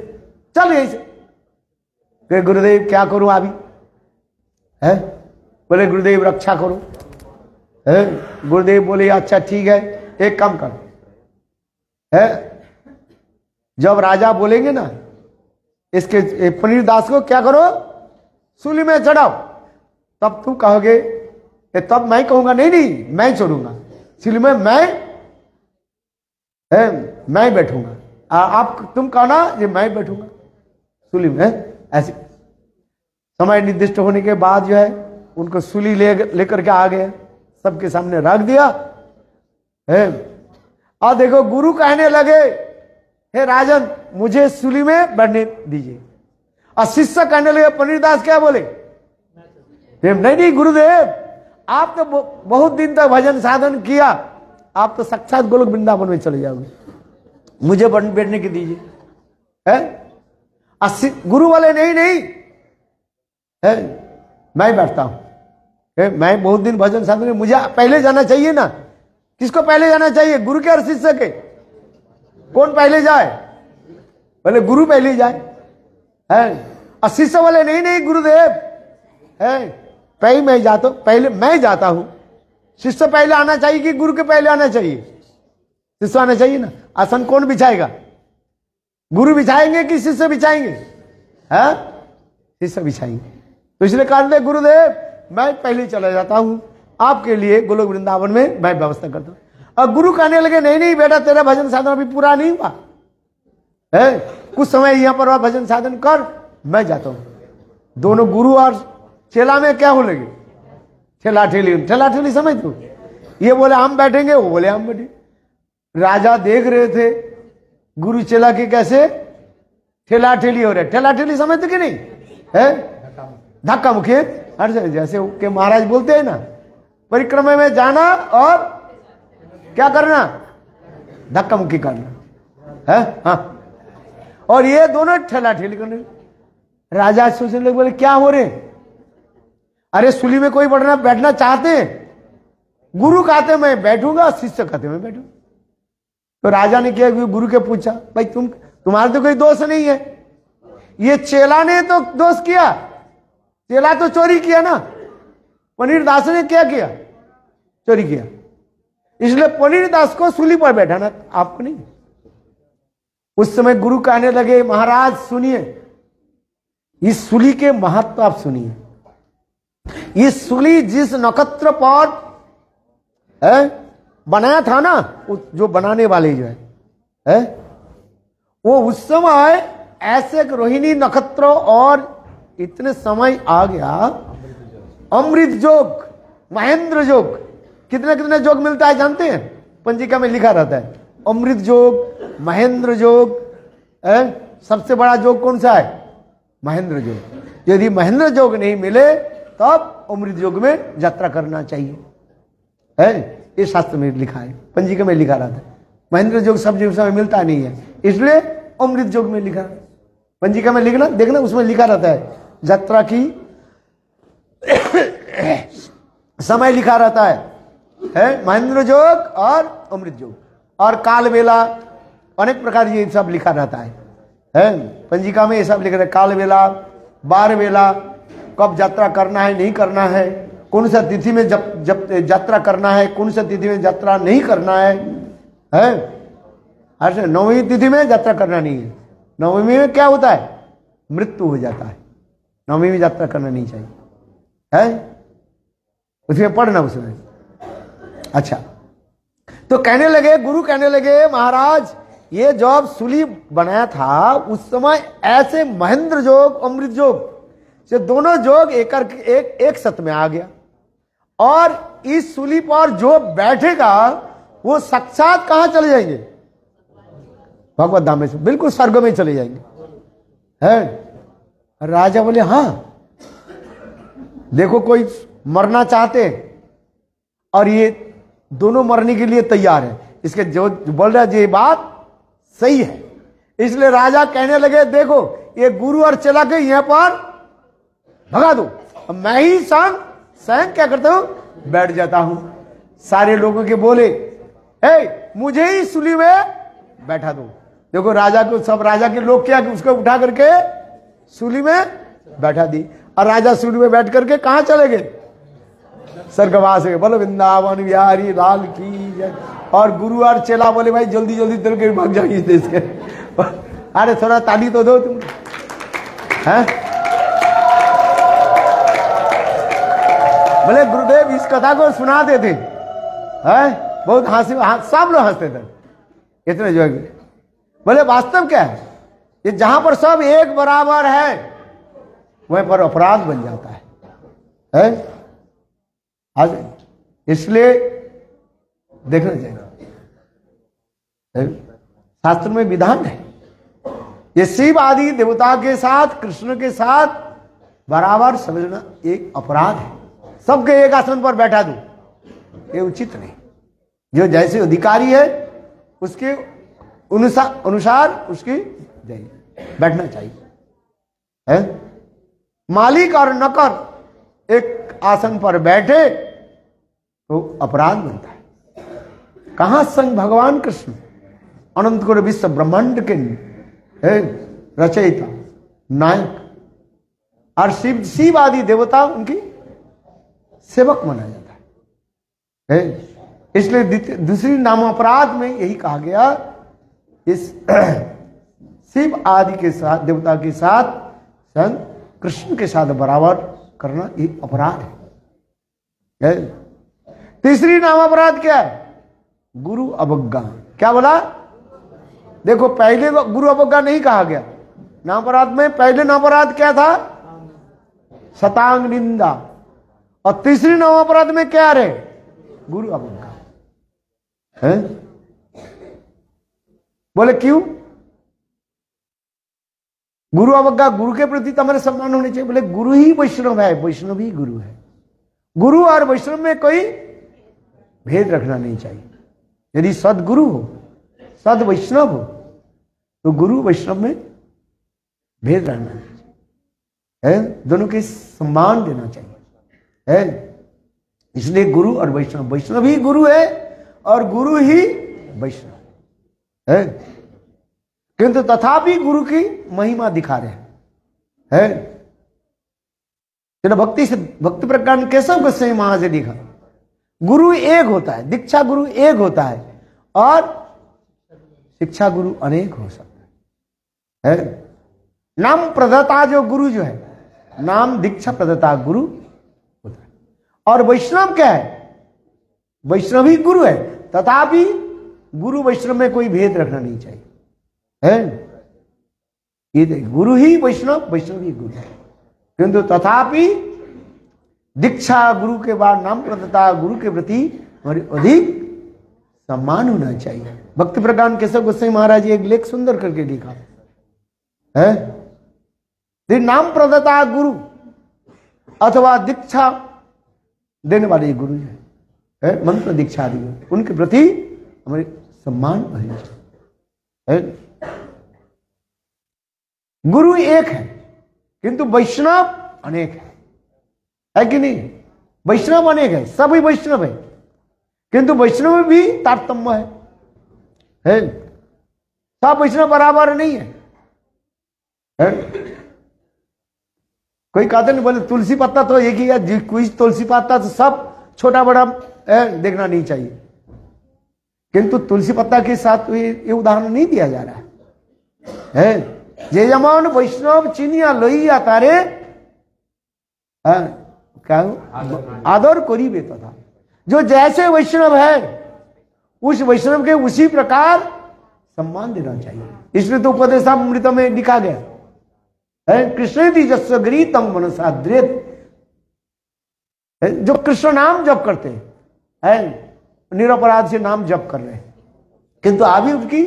चल यही से। गुरुदेव क्या करूं अभी? है बोले गुरुदेव रक्षा करो। है गुरुदेव बोले अच्छा ठीक है एक काम कर, है जब राजा बोलेंगे ना इसके पनीर दास को क्या करो? सूली में चढ़ाओ। तब तू कहोगे, तब मैं कहूंगा नहीं नहीं मैं छोड़ूंगा सूली में, मैं बैठूंगा। आप तुम कहना ये मैं बैठूंगा सूली में, ऐसे समय निर्दिष्ट होने के बाद जो है उनको सूली लेकर के आ गए, सबके सामने रख दिया है। और देखो गुरु कहने लगे, हे राजन मुझे सूली में बैठने दीजिए। और शिष्य कहने लगे, पनीरदास क्या बोले, नहीं गुरुदेव आप तो बहुत दिन तक भजन साधन किया, आप तो साक्षात गोलोक वृंदावन में चले जाओगे, मुझे बैठने की दीजिए है। गुरु वाले नहीं नहीं है, मैं बैठता हूं, मैं बहुत दिन भजन साधन, मुझे पहले जाना चाहिए ना। किसको पहले जाना चाहिए, गुरु के और शिष्य के? कौन पहले जाए? पहले गुरु पहले जाए है। और शिष्य वाले नहीं नहीं गुरुदेव है, पहले मैं जाता हूं, पहले मैं जाता हूं। शिष्य पहले आना चाहिए कि गुरु के पहले आना चाहिए? शिष्य आना चाहिए ना। आसन कौन बिछाएगा, गुरु बिछाएंगे कि शिष्य बिछाएंगे? है शिष्य बिछाएंगे। तो इसलिए कहते गुरुदेव मैं पहले चला जाता हूं, आपके लिए गोलोक वृंदावन में मैं व्यवस्था करता हूं। और गुरु कहने लगे, नहीं नहीं बेटा तेरा भजन साधन अभी पूरा नहीं हुआ है, कुछ समय यहां पर भजन साधन कर, मैं जाता हूं। दोनों गुरु और चेला में क्या हो लगे, ठेला ठेली समझ तू, ये बोले हम बैठेंगे, वो बोले हम बैठे। राजा देख रहे थे गुरु चेला के कैसे ठेला ठेली हो रहे, ठेला ठेली समझते कि नहीं है, धक्का मुक्की। हर जैसे के महाराज बोलते हैं ना, परिक्रमा में जाना और क्या करना, धक्का मुक्की करना है। हाँ, और ये दोनों ठेला ठेली करने। राजा सोचने लगे, बोले क्या हो रहे, अरे सूली में कोई बैठना चाहते हैं, गुरु कहते मैं बैठूंगा, शिष्य कहते मैं बैठूंगा। तो राजा ने क्या गुरु के पूछा, भाई तुम्हारा तो कोई दोष नहीं है, ये चेला ने तो दोष किया, चेला तो चोरी किया ना, पनीर दास ने क्या किया, चोरी किया, इसलिए पनीर दास को सूली पर बैठाना, आपको नहीं। उस समय गुरु कहने लगे, महाराज सुनिए, इस सूली के महत्व आप सुनिए। ये सूली जिस नक्षत्र पर बनाया था ना, जो बनाने वाले जो है वो उस समय ऐसे रोहिणी नक्षत्र, और इतने समय आ गया अमृत जोग, महेंद्र जोग, कितने कितने जोग मिलता है जानते हैं, पंजिका में लिखा रहता है, अमृत जोग, महेंद्र जोग, सबसे बड़ा जोग कौन सा है, महेंद्र जोग। यदि महेंद्र जोग नहीं मिले तब अमृत योग में यात्रा करना चाहिए है, ये शास्त्र में लिखा है, पंजिका में लिखा रहता है। महेंद्र योग सब जगह समय मिलता नहीं है, इसलिए अमृत योग में लिखा, पंजिका में लिखना देखना, उसमें लिखा रहता है यात्रा की समय लिखा रहता है महेंद्र योग और अमृत योग, और काल वेला, अनेक प्रकार ये सब लिखा रहता है पंजिका में, ये सब लिखा रहता है। काल वेला, बार वेला, कब यात्रा करना है नहीं करना है, कौन सा तिथि में जब यात्रा करना है, कौन सा तिथि में यात्रा नहीं करना है। ऐसे नौवीं तिथि में यात्रा करना नहीं है, नौवीं में क्या होता है, मृत्यु हो जाता है, नौवीं में यात्रा करना नहीं चाहिए है, उसमें पढ़ना उसमें। अच्छा, तो कहने लगे, गुरु कहने लगे, महाराज ये जब सूली बनाया था उस समय ऐसे महेंद्र जोग, अमृत जोग, ये दोनों जोग एक सत में आ गया, और इस सूली पर जो बैठेगा वो साक्षात कहां चले जाएंगे, भगवत धाम में, बिल्कुल स्वर्ग में चले जाएंगे है। राजा बोले हाँ, देखो कोई मरना चाहते हैं और ये दोनों मरने के लिए तैयार है, इसके जो बोल रहा है ये बात सही है। इसलिए राजा कहने लगे, देखो ये गुरु और चला के यहां पर भगा दो, मैं ही स्वयं क्या करता हूं, बैठ जाता हूं। सारे लोगों के बोले, मुझे ही सूली में बैठा दो। देखो राजा को, सब राजा के लोग क्या, उसको उठा करके सूली में बैठा दी, और राजा सूली में बैठ करके कहां चले गए, स्वर्गवास गए। बोलो वृंदावन बिहारी लाल की जय। और गुरु और चेला बोले, भाई जल्दी जल्दी चल के भाग जाइए देश के। अरे थोड़ा ताली तो दो तुम, हैं? बोले गुरुदेव इस कथा को सुनाते थे, बहुत हंसी, सब लोग हंसते थे इतने जो। बोले वास्तव क्या है, ये जहां पर सब एक बराबर है, वहीं पर अपराध बन जाता है? आज इसलिए देखना चाहिए, शास्त्र में विधान है, ये शिव आदि देवता के साथ कृष्ण के साथ बराबर समझना एक अपराध है। सबके एक आसन पर बैठा दो, ये उचित नहीं। जो जैसे अधिकारी है उसके अनुसार उसकी बैठना चाहिए, है? मालिक और नौकर एक आसन पर बैठे तो अपराध बनता है। कहां संग भगवान कृष्ण अनंत गुरु विश्व ब्रह्मांड के रचयिता नायक, और शिव आदि देवता उनकी सेवक माना जाता है। इसलिए दूसरी नामापराध में यही कहा गया, इस शिव आदि के साथ देवता के साथ संग कृष्ण के साथ बराबर करना एक अपराध है। तीसरी नामापराध क्या है? गुरु अवज्ञा। क्या बोला? देखो, पहले गुरु अवज्ञा नहीं कहा गया नामापराध में। पहले नामापराध क्या था? शतांग निंदा। और तीसरी नामापराध में क्या रहे? गुरु अवज्ञा है। बोले क्यों? गुरु अवज्ञा, गुरु के प्रति तो हमारे सम्मान होने चाहिए। बोले गुरु ही वैष्णव है, वैष्णव ही गुरु है। गुरु और वैष्णव में कोई भेद रखना नहीं चाहिए। यदि सदगुरु हो, सद वैष्णव हो, तो गुरु वैष्णव में भेद रहना चाहिए, दोनों के सम्मान देना चाहिए, है? इसलिए गुरु और वैष्णव, वैष्णव ही गुरु है और गुरु ही वैष्णव है। किंतु तथापि गुरु की महिमा दिखा रहे हैं। भक्ति से भक्ति प्रज्ञान केशव गोस्वामी महाराज से लिखा, गुरु एक होता है, दीक्षा गुरु एक होता है और शिक्षा गुरु अनेक हो सकता है। नाम प्रदाता जो गुरु जो है, नाम दीक्षा प्रदाता गुरु होता है। और वैष्णव क्या है? वैष्णव ही गुरु है, तथापि गुरु वैष्णव में कोई भेद रखना नहीं चाहिए, है? ये गुरु ही वैष्णव, वैष्णव ही गुरु है। किंतु तथापि दीक्षा गुरु के बाद नाम प्रदाता गुरु के प्रति अधिक सम्मान होना चाहिए। भक्ति प्रज्ञान केशव गोस्वामी महाराज जी एक लेख सुंदर करके लिखा है, नाम प्रदाता गुरु अथवा दीक्षा देने वाले गुरु है, मंत्र दीक्षा आदि, उनके प्रति हमारे सम्मान होना चाहिए। गुरु एक है किंतु वैष्णव अनेक है कि नहीं? वैष्णव अनेक है, सभी वैष्णव है, किंतु वैष्णव में भी तारतम्य है? सब वैष्णव बराबर नहीं है, है? कोई कहते नहीं, बोले तुलसी पत्ता तो एक ही है, कोई तुलसी पत्ता तो सब छोटा बड़ा देखना नहीं चाहिए। किंतु तुलसी पत्ता के साथ ये उदाहरण नहीं दिया जा रहा है। जे जमान वैष्णव चिनिया लोइया तारे क्या आदर करीबे तथा, जो जैसे वैष्णव है उस वैष्णव के उसी प्रकार सम्मान देना चाहिए। इसलिए तो उपदेशामृत में लिखा गया है, कृष्णेति जस्य गीतम मनसाद्रेत, जो कृष्ण नाम जप करते हैं, निरपराध से नाम जप कर रहे हैं, किंतु अभी उसकी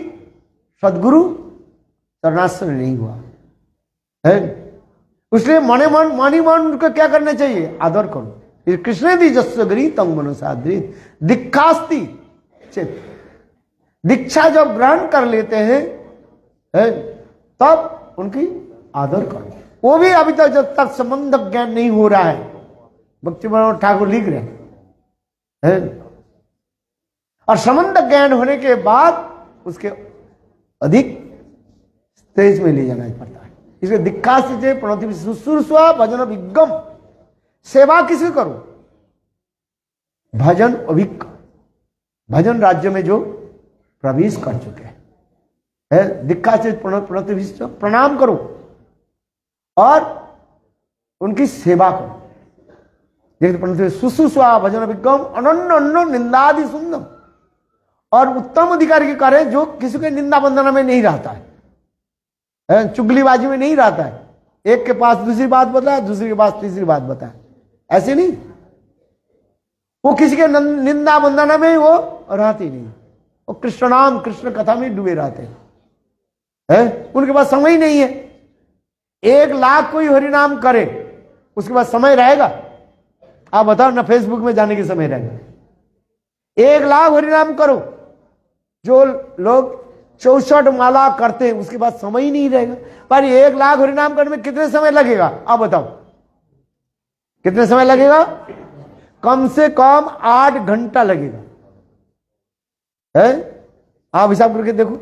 सदगुरु शरणाश्रय नहीं हुआ है। इसलिए मने मन मानी मन उनको क्या करना चाहिए? आदर करो। कृष्ण दी जस्य गीतम मनसाद्रेत दीक्षास्ति चेत, दीक्षा जब ग्रहण कर लेते हैं तब उनकी आदर करो। वो भी अभी तक जब तक संबंध ज्ञान नहीं हो रहा है, भक्ति विनोद ठाकुर लिख रहे हैं, और संबंध ज्ञान होने के बाद उसके अधिक तेज में ले जाना पड़ता है। इसलिए दीक्षा से प्रणति शुश्रूषा भजन अभिगम, सेवा किसी करो, भजन अभिगम, भजन राज्य में जो प्रवेश कर चुके हैं, दीक्षा से प्रणति प्रणाम करो और उनकी सेवा करो। देखते शुश्रूषा भजन अभिगम अनन्य अन्न निंदादि सुंदम, और उत्तम अधिकारी के कार्य जो किसी के निंदा वंदना में नहीं रहता है, चुगलीबाजी में नहीं रहता है, एक के पास दूसरी बात बताए, दूसरे के पास तीसरी बात बताए, ऐसे नहीं। वो किसी के निंदा वंदना में वो रहती नहीं, वो कृष्ण नाम कृष्ण कथा में डूबे रहते हैं। उनके पास समय नहीं है। 1,00,000 कोई हरिनाम करे, उसके पास समय रहेगा? आप बताओ ना, फेसबुक में जाने के समय रहेगा? 1,00,000 हरिनाम करो, जो लोग 64 माला करते हैं उसके पास समय ही नहीं रहेगा। पर 1,00,000 हरिनाम करने में कितने समय लगेगा? आप बताओ कितने समय लगेगा? कम से कम 8 घंटा लगेगा, है? आप हिसाब करके देखो,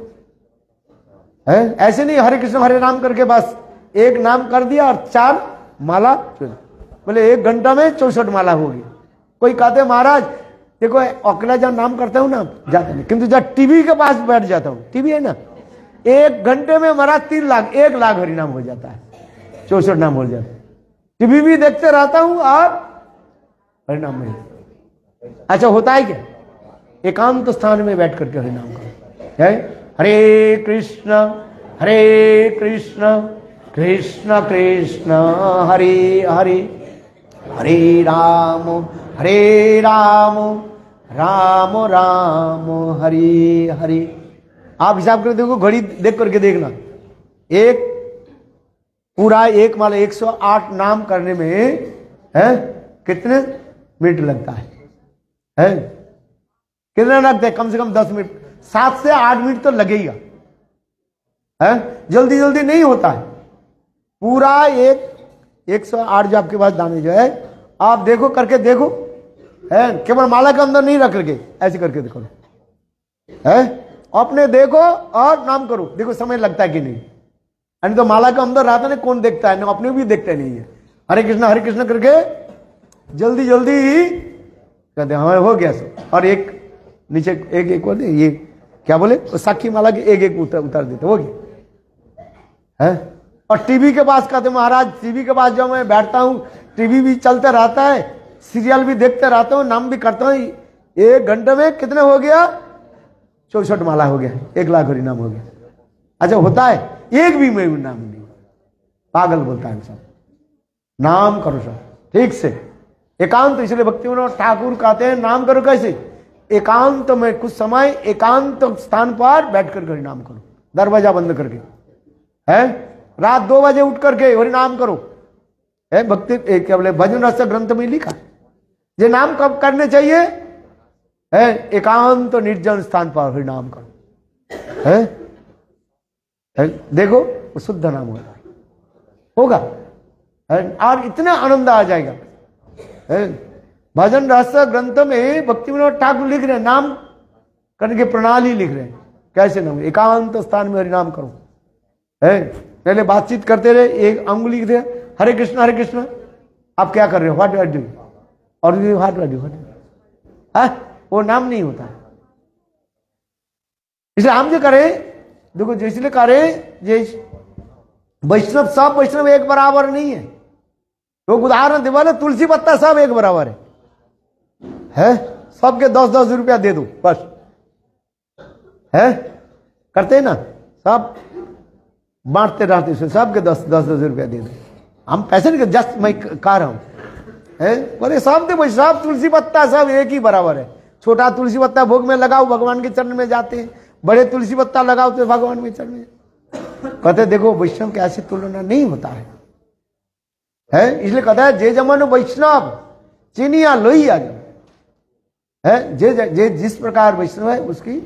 है? ऐसे नहीं हरे कृष्ण हरे राम करके बस एक नाम कर दिया और 4 माला, बोले 1 घंटा में 64 माला होगी। कोई कहते महाराज देखो अकेला जब नाम करता हूं ना जाता नहीं, किंतु जब टीवी के पास बैठ जाता हूं, टीवी है ना, 1 घंटे में हमारा 3,00,000 1,00,000 हरिनाम हो जाता है, 64 नाम हो जाता है। टीवी भी देखते रहता हूं और हरिनाम में। अच्छा होता है क्या? एकांत स्थान में बैठ करके हरिनाम करो, है? हरे कृष्ण कृष्ण कृष्ण हरे हरे, हरे राम राम राम हरे हरे। आप हिसाब करके देखो, घड़ी देख करके देखना, एक पूरा एक माला 108 नाम करने में है कितने मिनट लगता है? कितना लगता है? कम से कम 10 मिनट, 7 से 8 मिनट तो लगेगा, है? जल्दी जल्दी नहीं होता है। पूरा 108 जो आपके पास दाने जो है, आप देखो करके देखो, है? केवल माला के अंदर नहीं रख करके ऐसे करके देखो, है? अपने देखो और नाम करो, देखो समय लगता है कि नहीं। यानी तो माला के अंदर रहता नहीं, कौन देखता है ना, अपने भी देखते नहीं है। हरे कृष्ण करके जल्दी जल्दी ही कहते हमारे हो गया सब। और एक नीचे एक बोलते ये क्या बोले, साखी माला के एक उतार देते, हो गया, है? और टीवी के पास कहते महाराज, टीवी के पास जब मैं बैठता हूं, टीवी भी चलता रहता है, सीरियल भी देखते रहता हूं, नाम भी करता हूं, 1 घंटे में कितने हो गया? 64 माला हो गया, 1,00,000 हरिनाम हो गया। अच्छा होता है? एक भी में नाम नहीं, पागल बोलता है सब। नाम करो सब ठीक से, एकांत। इसलिए भक्तिविनोद ठाकुर कहते हैं नाम करो कैसे? एकांत में कुछ समय एकांत स्थान पर बैठ कर हरिनाम करो, दरवाजा बंद करके, है? रात 2 बजे उठ करके हरिनाम करो, है? भक्ति क्या बोले भजन रस ग्रंथ में लिखा, ये नाम कब करने चाहिए? है? एकांत निर्जन स्थान पर हरिनाम करो, है? देखो वो शुद्ध नाम होगा, है? और इतना आनंद आ जाएगा, है? भजन रहस्य ग्रंथ में भक्तिविनोद ठाकुर लिख रहे हैं, नाम करने की प्रणाली लिख रहे हैं, कैसे नाम? एकांत स्थान में हरिनाम करो, है? पहले बातचीत करते रहे, एक अंगुली लिख दे, हरे कृष्ण, आप क्या कर रहे हो? व्हाट यू आर डूइंग, और व्हाट आर डूइंग, वो नाम नहीं होता। इसलिए हम जो करें, देखो इसलिए करें, जे वैष्णव सब वैष्णव एक बराबर नहीं है। लोग उदाहरण दे बोले तुलसी पत्ता सब एक बराबर है? सबके 10-10 रुपया दे दो बस, है? करते हैं ना, सब बांटते रहते, सबके 10-10 रुपया दे दो। हम पैसे नहीं, जस्ट मैं कह रहा हूं, है? बोले सब दे, सब तुलसी पत्ता सब एक ही बराबर है। छोटा तुलसी पत्ता भोग में लगाओ, भगवान के चरण में जाते हैं, बड़े तुलसी पत्ता लगाओ तो भगवान के चरण में। कहते देखो वैष्णव के ऐसी तुलना नहीं होता है? इसलिए कहता है जे जमन वैष्णव चीनिया लोहिया, है? जे जिस प्रकार वैष्णव है उसकी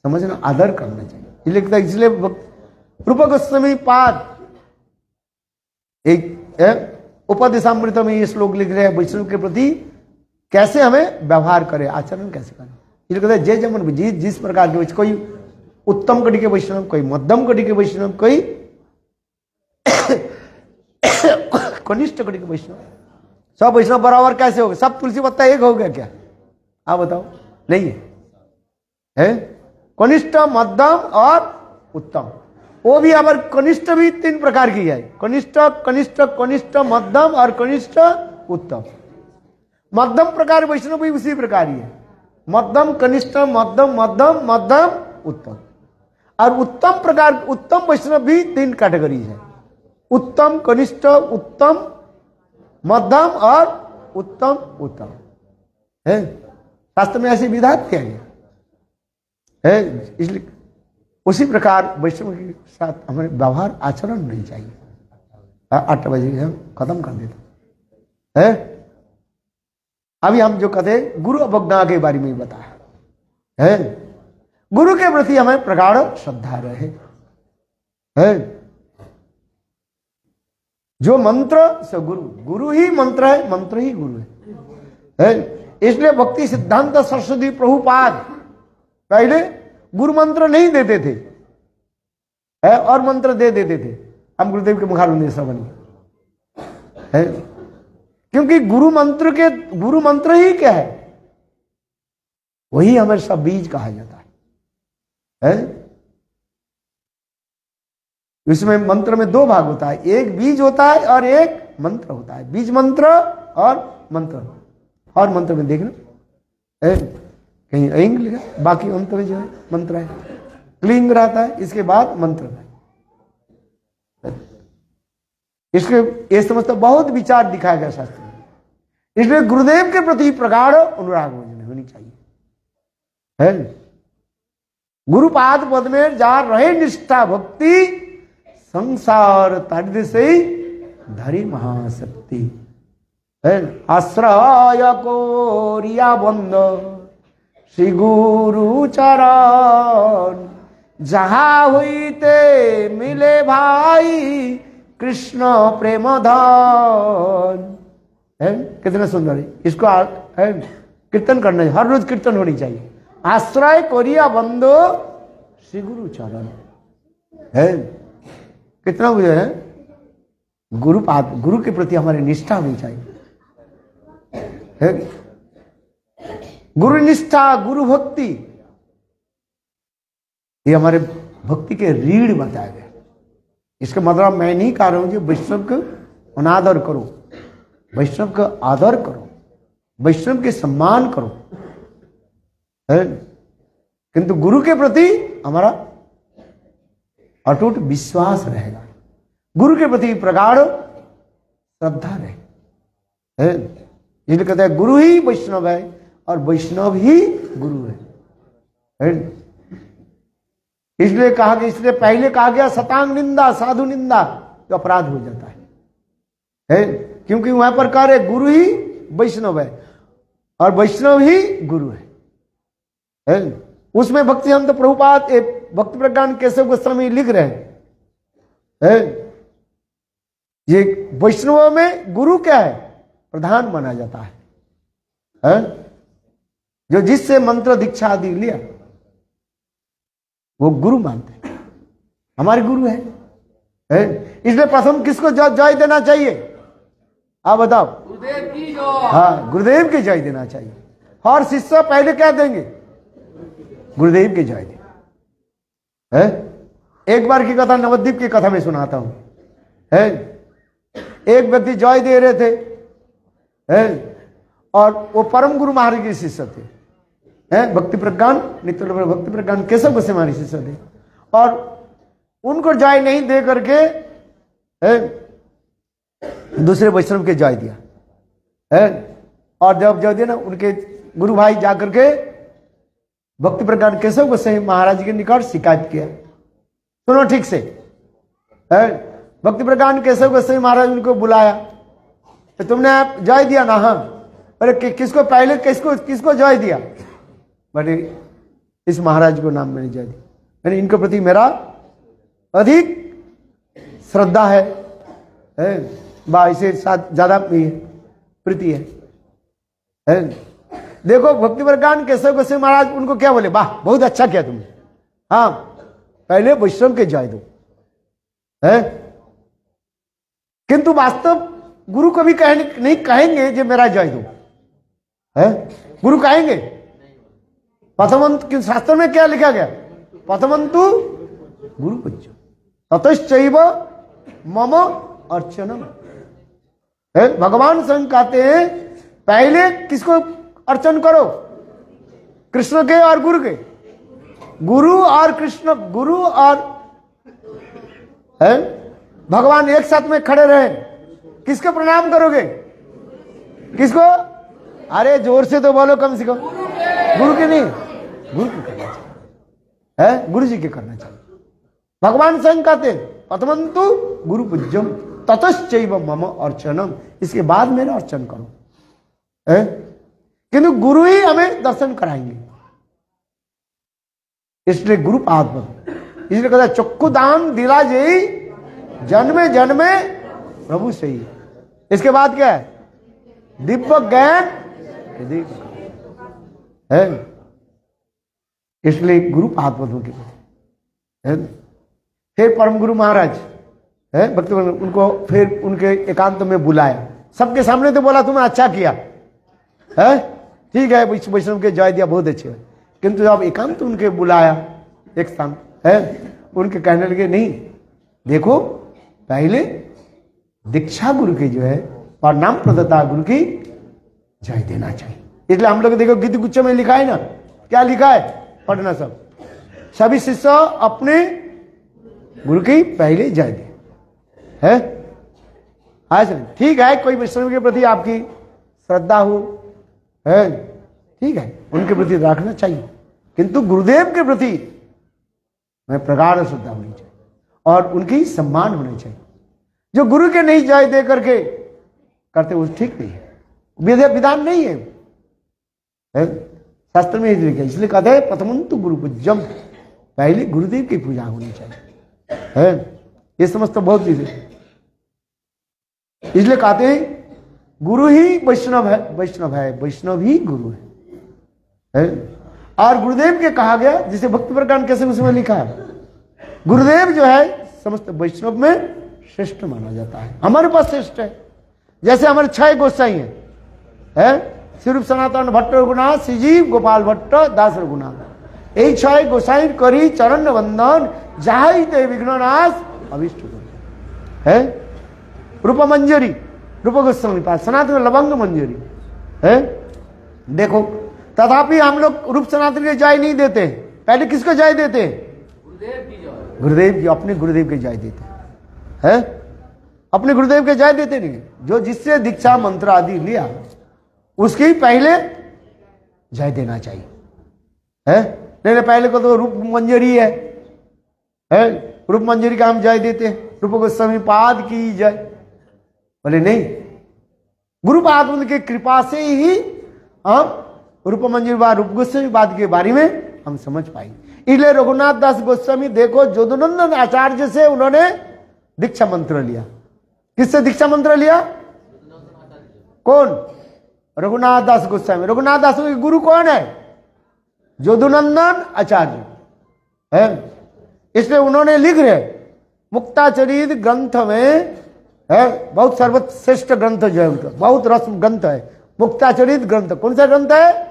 समझना आदर करना चाहिए। इसलिए रूप गोस्वामी पाद एक उपदेशामृत में ये श्लोक लिख रहे हैं, वैष्णव के प्रति कैसे हमें व्यवहार करें, आचरण कैसे करें। इसलिए कहते हैं जय जमन, जिस प्रकार के, कोई उत्तम कड़ी के वैष्णव, कोई मध्यम कड़ी के वैष्णव, कोई कनिष्ठ कड़ी के वैष्णव। सब वैष्णव बराबर कैसे हो गए? सब तुलसी पत्ता एक हो गया क्या? आप बताओ, नहीं है? कनिष्ठ, मध्यम और उत्तम। वो भी अगर कनिष्ठ भी 3 प्रकार की है, कनिष्ठ मध्यम और कनिष्ठ उत्तम। मध्यम प्रकार वैष्णव भी उसी प्रकार ही है, मध्यम कनिष्ठ मध्यम उत्तम। और उत्तम प्रकार उत्तम वैष्णव भी 3 कैटेगरी है, उत्तम, कनिष्ठ, उत्तम, मध्यम और उत्तम उत्तम है। शास्त्र में ऐसी विधान किया गया है। इसलिए उसी प्रकार वैष्णव के साथ हमें व्यवहार आचरण नहीं चाहिए। 8 बजे हम खत्म कर देते हैं। अभी हम जो कहते गुरु अवज्ञा के बारे में बताया है। गुरु के प्रति हमें प्रगाढ़ श्रद्धा रहे है। जो मंत्र से गुरु, गुरु ही मंत्र है, मंत्र ही गुरु है। इसलिए भक्ति सिद्धांत सरस्वती प्रभुपाद पहले गुरु मंत्र नहीं देते थे है, और मंत्र दे देते थे। हम गुरुदेव के मुखारविंद श्रवण है, क्योंकि गुरु मंत्र ही क्या है, वही हमारे सब बीज कहा जाता है। इसमें मंत्र में 2 भाग होता है, एक बीज होता है और एक मंत्र होता है। बीज मंत्र और मंत्र। और मंत्र में देखना कहीं ऐंग लिखा, बाकी अंत में जो है मंत्र है, क्लिंग रहता है, इसके बाद मंत्र है। इसके ये समझता बहुत विचार दिखाया गया शास्त्र में। इसलिए गुरुदेव के प्रति प्रगाढ़ अनुराग होनी चाहिए है। गुरुपाद पद में जा रहे निष्ठा भक्ति, संसार तर्द से धरी महाशक्ति है। आश्रय को रिया बंद श्री गुरु चरण, जहां हुईते मिले भाई कृष्ण प्रेम धन है। कितना सुंदर है। इसको है कीर्तन करना है, हर रोज कीर्तन होनी चाहिए। आश्रय कोरिया बंदो श्री गुरु चरण है। कितना मुझे है गुरु के प्रति हमारी निष्ठा होनी चाहिए है। गुरु निष्ठा, गुरु भक्ति, ये हमारे भक्ति के रीढ़ बताया गया। इसका मतलब मैं नहीं कह रहा हूं जो वैष्णव को अनादर करो, वैष्णव का आदर करो, वैष्णव के सम्मान करो है, किंतु गुरु के प्रति हमारा अटूट विश्वास रहेगा। गुरु के प्रति प्रगाढ़ श्रद्धा रहे है। इसलिए कहते हैं गुरु ही वैष्णव है और वैष्णव ही गुरु है। इसलिए कहा गया, इसलिए पहले कहा गया सतांग निंदा, साधु निंदा तो अपराध हो जाता है, क्योंकि वहां पर कह रहे गुरु ही वैष्णव है और वैष्णव ही गुरु है। उसमें भक्ति हम तो प्रभुपाद भक्ति प्रज्ञान केशव गोस्वामी लिख रहे हैं। ये वैष्णव में गुरु क्या है, प्रधान माना जाता है। जो जिससे मंत्र दीक्षा आदि लिया वो गुरु मानते हैं, हमारे गुरु है। इसलिए प्रथम किसको जय देना चाहिए, आप बताओ। गुरुदेव की जय। हाँ, गुरुदेव की जय देना चाहिए। हर शिष्य पहले क्या देंगे, गुरुदेव की जय दे। एक बार की कथा नवद्वीप की कथा में सुनाता हूं है। एक व्यक्ति जय दे रहे थे है, और वो परम गुरु महाराज के शिष्य थे है, भक्ति प्रज्ञान नित्य भक्ति प्रज्ञान केशव गोस्वामी महाराज शिष्य थे। और उनको जय नहीं दे करके है दूसरे वैष्णव के जय दिया है। और जब जय दिया ना, उनके गुरु भाई जाकर के भक्ति प्रज्ञान केशव गोस्वामी महाराज के निकट शिकायत किया। सुनो ठीक से है, भक्ति प्रज्ञान केशव गोस्वामी महाराज उनको बुलाया, तो तुमने जय दिया ना। हाँ। अरे किसको पहले किसको जय दिया, बड़े इस महाराज को नाम मैंने जय दिया, यानी इनके प्रति मेरा अधिक श्रद्धा है बा, इसे साथ ज्यादा प्रीति है। देखो भक्ति प्रज्ञान केशव गोस्वामी महाराज उनको क्या बोले, वाह बहुत अच्छा किया तुमने, हाँ पहले वैष्णव के जय दो है। किंतु वास्तव गुरु कभी नहीं कहेंगे जो मेरा जय दो है। गुरु कहेंगे प्रथमंतु, शास्त्र में क्या लिखा गया, प्रथमंतु गुरु पूज्य ततश्चैव मम अर्चनम है। भगवान स्वयं कहते हैं पहले किसको अर्चन करो, कृष्ण के और गुरु के, गुरु और कृष्ण, गुरु और है भगवान एक साथ में खड़े रहे, किसको प्रणाम करोगे? किसको? अरे जोर से तो बोलो कम से कम। गुरु के नहीं, गुरु के करना चाहिए, है गुरु जी के करना चाहिए। भगवान स्वयं कहते प्रथमंतु गुरु पूज्यम ततश्चैव मम अर्चनम, इसके बाद मेरा अर्चन करो, है? किंतु गुरु ही हमें दर्शन कराएंगे, इसलिए गुरु पाद, इसलिए कहता है चक्षु दान दिला जय जन्मे जन्मे प्रभु से ही। इसके बाद क्या है? दिव्य ज्ञान है, इसलिए गुरु पादों के है। फिर परम गुरु महाराज है भक्त, उनको फिर उनके एकांत में बुलाया, सबके सामने तो बोला तुमने अच्छा किया है, ठीक है वैष्णव के जय दिया, बहुत अच्छे है, किंतु जब एकांत उनके बुलाया एक स्थान है, उनके कहने लगे नहीं देखो पहले दीक्षा गुरु की जो है और नाम प्रदत्ता गुरु की जय देना चाहिए। इसलिए हम लोग देखो गीत गुच्छ में लिखा है ना, क्या लिखा है? पढ़ना सब, सभी शिष्य अपने गुरु की पहले जय दे, है? ठीक है, कोई वैष्णव के प्रति आपकी श्रद्धा हो, है ठीक है, उनके प्रति रखना चाहिए, किंतु गुरुदेव के प्रति मैं प्रगाढ़ श्रद्धा होनी चाहिए और उनकी सम्मान होना चाहिए। जो गुरु के नहीं जय दे करके करते वो ठीक नहीं है, विधान नहीं है, शास्त्र में लिखा, इसलिए कहते हैं प्रथमंतु गुरु पूज्यम, पहले गुरुदेव की पूजा होनी चाहिए, है? ये समझ तो बहुत चीजें, इसलिए कहते हैं गुरु ही वैष्णव है, वैष्णव है, वैष्णव ही गुरु है? और गुरुदेव के कहा गया, जिसे भक्ति प्रकांड कैसे उसमें लिखा है, गुरुदेव जो है समस्त वैष्णव में श्रेष्ठ माना जाता है, हमारे पास श्रेष्ठ है। जैसे हमारे 6 गोसाई है? श्री रूप सनातन भट्ट रघुनाथ, श्रीजीव गोपाल भट्ट, दास रघुनाथ, यही 6 गोसाई करी चरण वंदन, जाहि ते विघ्ननाश अभिष्ट है। रूप मंजरी रूप गोस्वामी पास, सनातन लवंग मंजरी है। देखो तथापि हम लोग रूप सनातन के जय नहीं देते, पहले किसको जय देते? गुरुदेव जी, अपने गुरुदेव के जय देते हैं, अपने गुरुदेव के जय देते नहीं, जो जिससे दीक्षा मंत्र आदि लिया उसकी पहले जय देना चाहिए, है? नहीं पहले को तो रूप मंजरी है, रूप मंजरी का हम जय देते हैं, रूप गोस्वामी पाद की जय, बोले नहीं, गुरु पाद की कृपा से ही हम रूप मंजरी व रूप गोस्वामी पाद के बारे में हम समझ पाएंगे। इसलिए रघुनाथ दास गोस्वामी देखो जोदुनंदन आचार्य से उन्होंने दीक्षा मंत्र लिया। किससे दीक्षा मंत्र लिया? कौन? रघुनाथ दास गोस्वामी। रघुनाथ दास के गुरु कौन है? जोदुनंदन आचार्य है। इसलिए उन्होंने लिख रहे मुक्ताचरित ग्रंथ में है, बहुत सर्वश्रेष्ठ ग्रंथ जो है उनका, बहुत रस ग्रंथ है मुक्ताचरित ग्रंथ। कौन सा ग्रंथ है?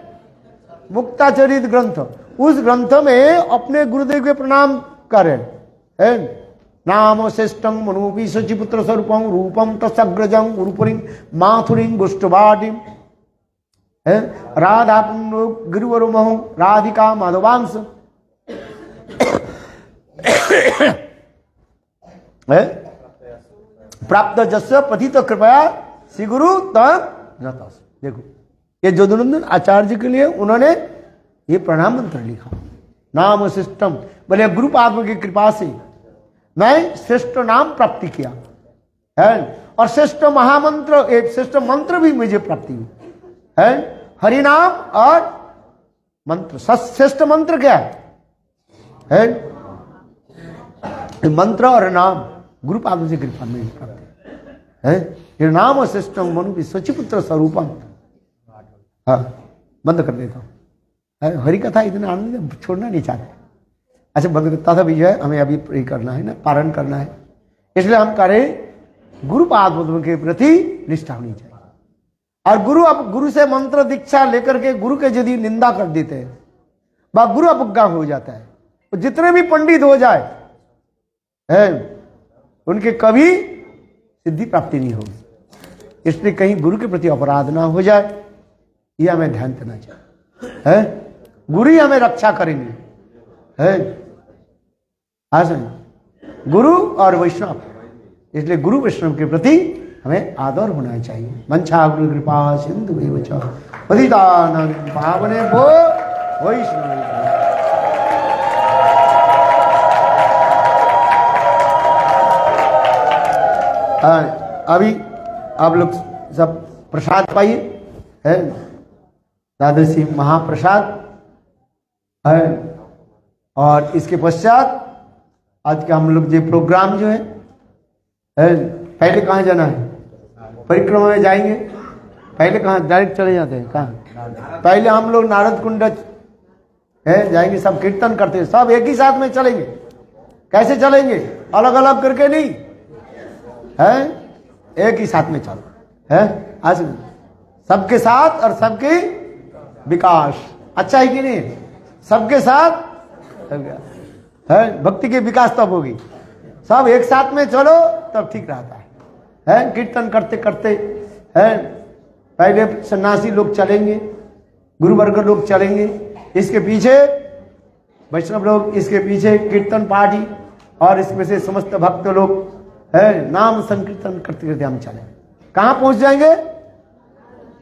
मुक्ताचरित ग्रंथ। उस ग्रंथ में अपने गुरुदेव के प्रणाम करें, है? नाम श्रेष्ठं मनुपी शचिपुत्र स्वरूपं रूपम तस्ग्रजं गुरुपुरीं माथुरीं गोष्ठवाटिं, है? राधा गिरिवरुमहु राधिका माधवांश, है? प्राप्त जस्य पतित कृपया श्री गुरु तम नतस। देखो ये जोदुनंदन आचार्य के लिए उन्होंने ये प्रणाम मंत्र लिखा, नाम श्रेष्ठम, बोले गुरु पाद की कृपा से मैं श्रेष्ठ नाम प्राप्ति किया है, और श्रेष्ठ महामंत्र, एक श्रेष्ठ मंत्र भी मुझे प्राप्ति हुई है, हरि नाम और मंत्र। श्रेष्ठ मंत्र क्या है? मंत्र और नाम गुरु पाद से कृपा में प्राप्त है। ये नाम श्रेष्ठम मनु शचिपुत्र स्वरूपम। हाँ बंद कर देता हूँ, हरि कथा इतना आनंद छोड़ना नहीं चाहते। अच्छा बंद करता था भी है, हमें अभी प्रे करना है ना, पारण करना है, इसलिए हम करें गुरु पाद के प्रति निष्ठा होनी चाहिए। और गुरु अब गुरु से मंत्र दीक्षा लेकर के गुरु के यदि निंदा कर देते हैं वह गुरु अपज्ञा हो जाता है। तो जितने भी पंडित हो जाए है उनके कभी सिद्धि प्राप्ति नहीं होगी, इसलिए कहीं गुरु के प्रति अपराध ना हो जाए, यह हमें ध्यान देना चाहिए, है? गुरु ही हमें रक्षा करेंगे, है? गुरु और वैष्णव इसलिए गुरु वैष्णव के प्रति हमें आदर होना चाहिए। मंछा गुरु कृपा सिंधु पतितानां पावनेभ्यो वैष्णवेभ्यो। अभी आप लोग सब प्रसाद पाइए, है द्वादशी महाप्रसाद है। और इसके पश्चात आज का हम लोग जो प्रोग्राम जो है पहले कहाँ जाना है? परिक्रमा में जाएंगे। पहले कहाँ डायरेक्ट चले जाते हैं? कहाँ? पहले हम लोग नारद कुंड है जाएंगे, सब कीर्तन करते हैं, सब एक ही साथ में चलेंगे। कैसे चलेंगे? अलग अलग करके नहीं है, एक ही साथ में चलो है। आज सबके साथ और सबके विकास, अच्छा है कि नहीं? सबके साथ है, भक्ति के विकास तब होगी। सब एक साथ में चलो तब ठीक रहता है। कीर्तन करते करते है, पहले सन्यासी लोग चलेंगे, गुरुवर्ग लोग चलेंगे, इसके पीछे वैष्णव लोग, इसके पीछे कीर्तन पाठी, और इसमें से समस्त भक्त लोग है नाम संकीर्तन करते करते हम चले। कहाँ पहुंच जाएंगे?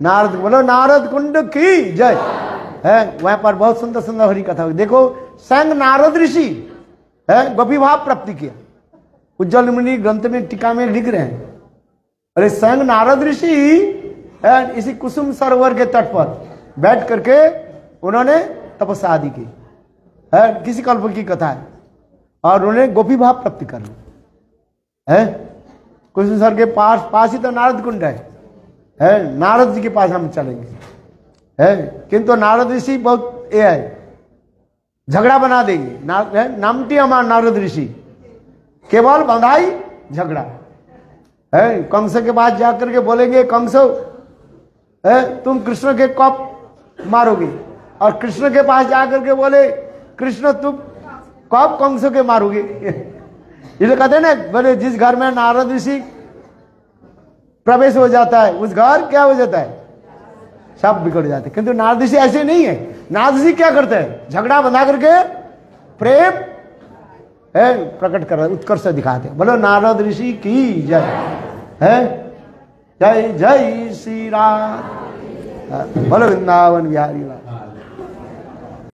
नारद, बोलो नारद कुंड की जय है। वहां पर बहुत सुंदर सुंदर हरि कथा हुई। देखो संग नारद ऋषि है गोपी भाव प्राप्ति किया। उज्जवल मुनि ग्रंथ में टीका में लिख रहे हैं, अरे संग नारद ऋषि है इसी कुसुम सरोवर के तट पर बैठ करके उन्होंने तपस्या आदि की है, किसी कल्प की कथा है, और उन्होंने गोपी भाव प्राप्ति कर ली है। कुसुम सर के पास ही तो नारद कुंड है। नारद जी के पास हम चलेंगे है, किंतु नारद ऋषि बहुत ये है, झगड़ा बना देंगे। नामटी हमारा नारद ऋषि केवल बंधाई झगड़ा है। कंस के पास जाकर के बोलेंगे, कंस है तुम कृष्ण के कब मारोगे, और कृष्ण के पास जाकर के बोले कृष्ण तुम कब कंस के मारोगे। ये तो कहते हैं ना, बोले जिस घर में नारद ऋषि प्रवेश हो जाता है उस घर क्या हो जाता है? सब बिगड़ जाते हैं। किंतु नारद ऋषि ऐसे नहीं है। नारद ऋषि क्या करते हैं? झगड़ा बना करके प्रेम है प्रकट कर उत्कर्ष दिखाते हैं। बोलो नारद ऋषि की जय है। जय जय श्री राम। बोलो वृंदावन बिहारी लाल।